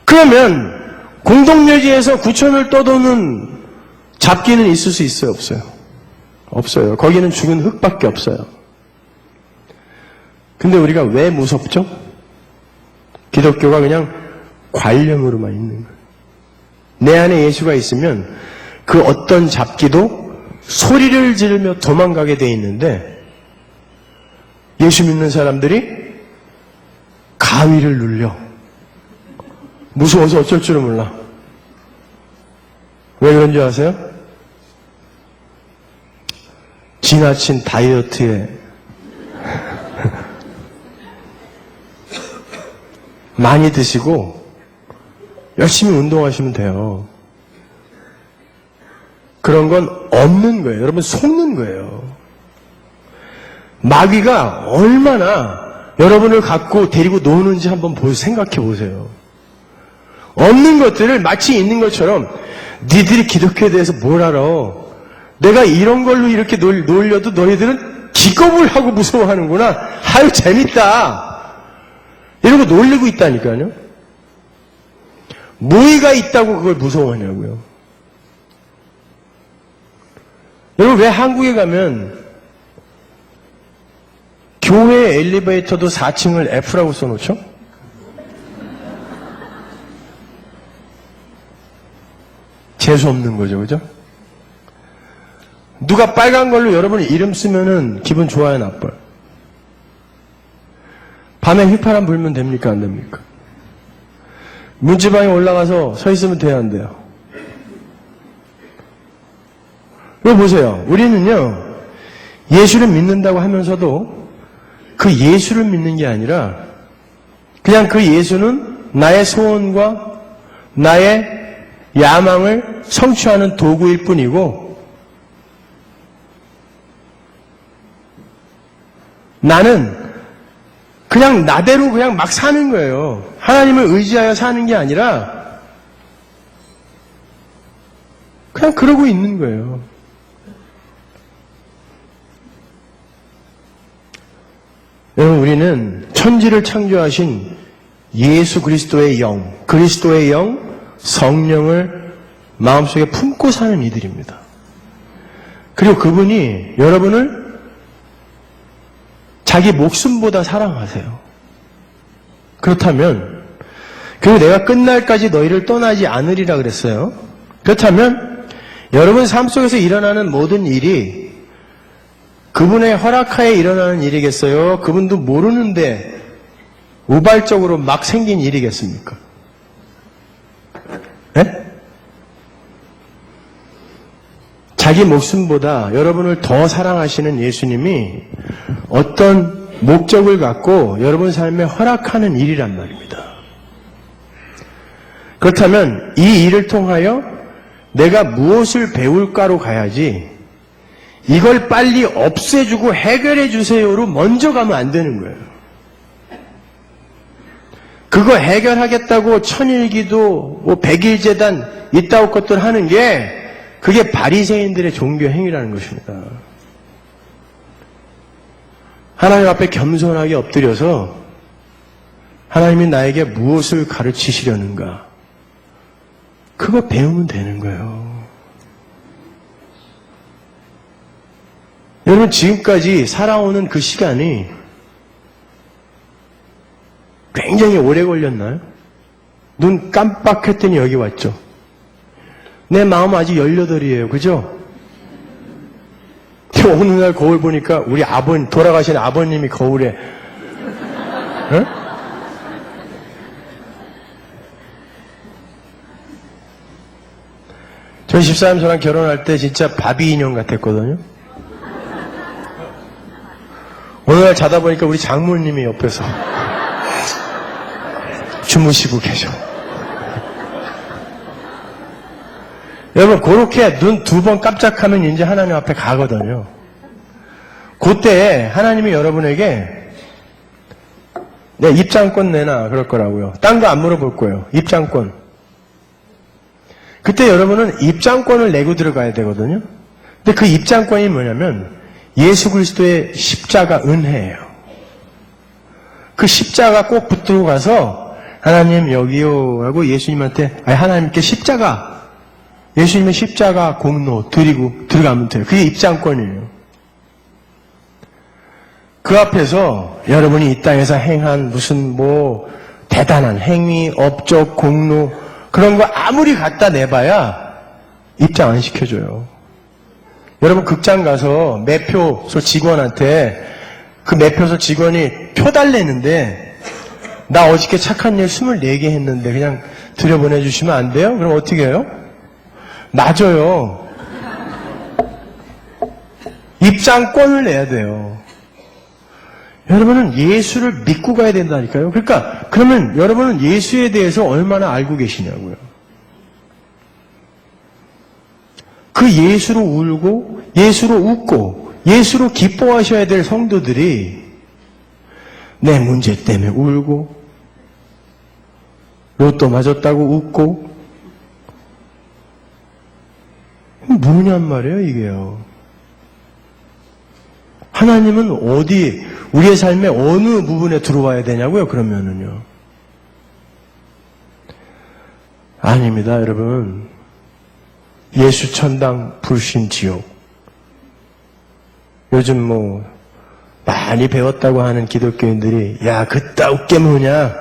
그러면 공동묘지에서 구천을 떠도는 잡기는 있을 수 있어요, 없어요? 없어요. 거기는 죽은 흙밖에 없어요. 근데 우리가 왜 무섭죠? 기독교가 그냥 관념으로만 있는 거예요. 내 안에 예수가 있으면 그 어떤 잡기도 소리를 지르며 도망가게 돼 있는데 예수 믿는 사람들이 가위를 눌려. 무서워서 어쩔 줄은 몰라. 왜 그런 줄 아세요? 지나친 다이어트에 많이 드시고 열심히 운동하시면 돼요. 그런 건 없는 거예요. 여러분, 속는 거예요. 마귀가 얼마나 여러분을 갖고 데리고 노는지 한번 생각해 보세요. 없는 것들을 마치 있는 것처럼 니들이 기독교에 대해서 뭘 알아? 내가 이런 걸로 이렇게 놀려도 너희들은 기겁을 하고 무서워하는구나. 아유, 재밌다. 이러고 놀리고 있다니까요. 뭐가 있다고 그걸 무서워하냐고요. 여러분, 왜 한국에 가면 교회 엘리베이터도 4층을 F라고 써놓죠? 재수 없는 거죠, 그죠? 누가 빨간 걸로 여러분 이름 쓰면은 기분 좋아요, 나빠요? 밤에 휘파람 불면 됩니까, 안 됩니까? 문지방에 올라가서 서 있으면 돼야 안 돼요? 이거 보세요. 우리는요, 예수를 믿는다고 하면서도 그 예수를 믿는 게 아니라 그냥 그 예수는 나의 소원과 나의 야망을 성취하는 도구일 뿐이고 나는 그냥 나대로 그냥 막 사는 거예요. 하나님을 의지하여 사는 게 아니라 그냥 그러고 있는 거예요. 여러분, 우리는 천지를 창조하신 예수 그리스도의 영, 그리스도의 영, 성령을 마음속에 품고 사는 이들입니다. 그리고 그분이 여러분을 자기 목숨보다 사랑하세요. 그렇다면, 그리고 내가 끝날까지 너희를 떠나지 않으리라 그랬어요. 그렇다면 여러분 삶 속에서 일어나는 모든 일이 그분의 허락하에 일어나는 일이겠어요? 그분도 모르는데 우발적으로 막 생긴 일이겠습니까? 네? 자기 목숨보다 여러분을 더 사랑하시는 예수님이 어떤 목적을 갖고 여러분 삶에 허락하는 일이란 말입니다. 그렇다면 이 일을 통하여 내가 무엇을 배울까로 가야지 이걸 빨리 없애주고 해결해 주세요로 먼저 가면 안 되는 거예요. 그거 해결하겠다고 천일기도 백일제단 이따위 것들 하는 게 그게 바리새인들의 종교 행위라는 것입니다. 하나님 앞에 겸손하게 엎드려서 하나님이 나에게 무엇을 가르치시려는가 그거 배우면 되는 거예요. 여러분, 지금까지 살아오는 그 시간이 굉장히 오래 걸렸나요? 눈 깜빡했더니 여기 왔죠. 내 마음 아직 18이에요. 그죠? 어느 날 거울 보니까 우리 돌아가신 아버님이 거울에 응? 저희 집사람 저랑 결혼할 때 진짜 바비 인형 같았거든요. 어느 날 자다 보니까 우리 장모님이 옆에서 주무시고 계셔. 여러분, 그렇게 눈 2번 깜짝하면 이제 하나님 앞에 가거든요. 그때 하나님이 여러분에게 내 입장권 내놔 그럴 거라고요. 딴 거 안 물어볼 거예요. 입장권. 그때 여러분은 입장권을 내고 들어가야 되거든요. 근데 그 입장권이 뭐냐면 예수 그리스도의 십자가 은혜예요. 그 십자가 꼭 붙들고 가서 하나님 여기요 하고 예수님한테 하나님께 예수님의 십자가 공로 드리고 들어가면 돼요. 그게 입장권이에요. 그 앞에서 여러분이 이 땅에서 행한 무슨 대단한 행위, 업적, 공로 그런 거 아무리 갖다 내봐야 입장 안 시켜줘요. 여러분 극장 가서 매표소 직원한테 그 매표소 직원이 표 달래는데 나 어저께 착한 일 24개 했는데 그냥 들여보내주시면 안 돼요? 그럼 어떻게 해요? 놔줘요. 입장권을 내야 돼요. 여러분은 예수를 믿고 가야 된다니까요. 그러면 여러분은 예수에 대해서 얼마나 알고 계시냐고요. 그 예수로 울고 예수로 웃고 예수로 기뻐하셔야 될 성도들이 내 문제 때문에 울고 로또 맞았다고 웃고 뭐냔 말이에요, 이게요. 하나님은 우리의 삶의 어느 부분에 들어와야 되냐고요, 그러면은요. 아닙니다, 여러분. 예수 천당 불신 지옥. 요즘 뭐 많이 배웠다고 하는 기독교인들이 야 그따위게 뭐냐,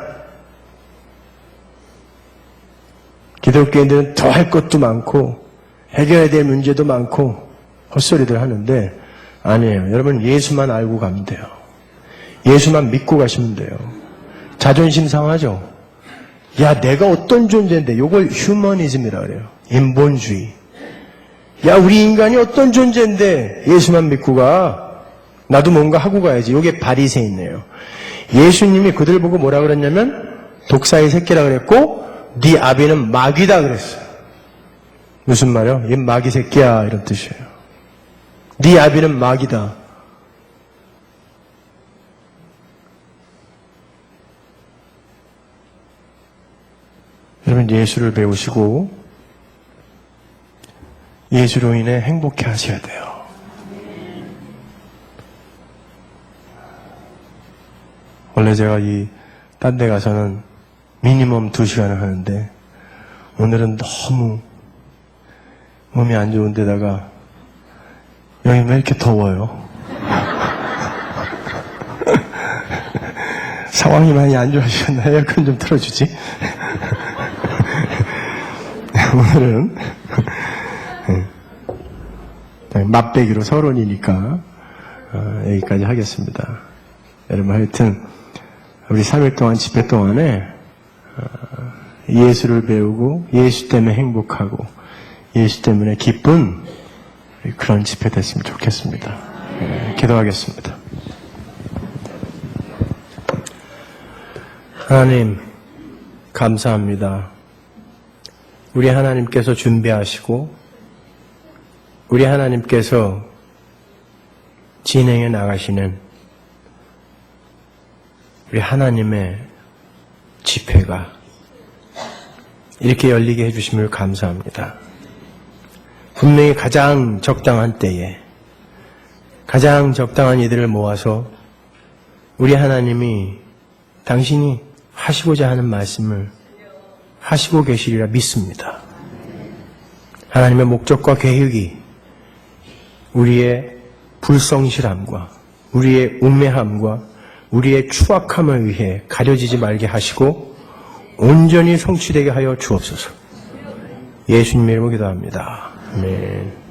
기독교인들은 더 할 것도 많고 해결해야 될 문제도 많고 헛소리들 하는데 아니에요. 여러분 예수만 알고 가면 돼요. 예수만 믿고 가시면 돼요. 자존심 상하죠? 야 내가 어떤 존재인데, 요걸 휴머니즘이라 그래요. 인본주의. 야 우리 인간이 어떤 존재인데 예수만 믿고 가. 나도 뭔가 하고 가야지. 요게 바리새인이에요. 예수님이 그들 보고 뭐라 그랬냐면 독사의 새끼라 그랬고 네 아비는 마귀다 그랬어요. 무슨 말이요? 얘 마귀 새끼야 이런 뜻이에요. 네 아비는 마귀다. 여러분 예수를 배우시고 예수로 인해 행복해 하셔야 돼요. 원래 제가 딴 데 가서는 미니멈 2시간을 하는데 오늘은 너무 몸이 안 좋은 데다가 여기 왜 이렇게 더워요? 상황이 많이 안 좋아지셨나? 에어컨 좀 틀어주지? 오늘은 맛배기로 서론이니까 여기까지 하겠습니다. 여러분 하여튼 우리 3일 동안 집회 동안에 예수를 배우고 예수 때문에 행복하고 예수 때문에 기쁜 그런 집회 됐으면 좋겠습니다. 기도하겠습니다. 하나님 감사합니다. 우리 하나님께서 준비하시고 우리 하나님께서 진행해 나가시는 우리 하나님의 집회가 이렇게 열리게 해주심을 감사합니다. 분명히 가장 적당한 때에 가장 적당한 이들을 모아서 우리 하나님이 당신이 하시고자 하는 말씀을 하시고 계시리라 믿습니다. 하나님의 목적과 계획이 우리의 불성실함과 우리의 우매함과 우리의 추악함을 위해 가려지지 말게 하시고 온전히 성취되게 하여 주옵소서. 예수님 이름으로 기도합니다. 아멘.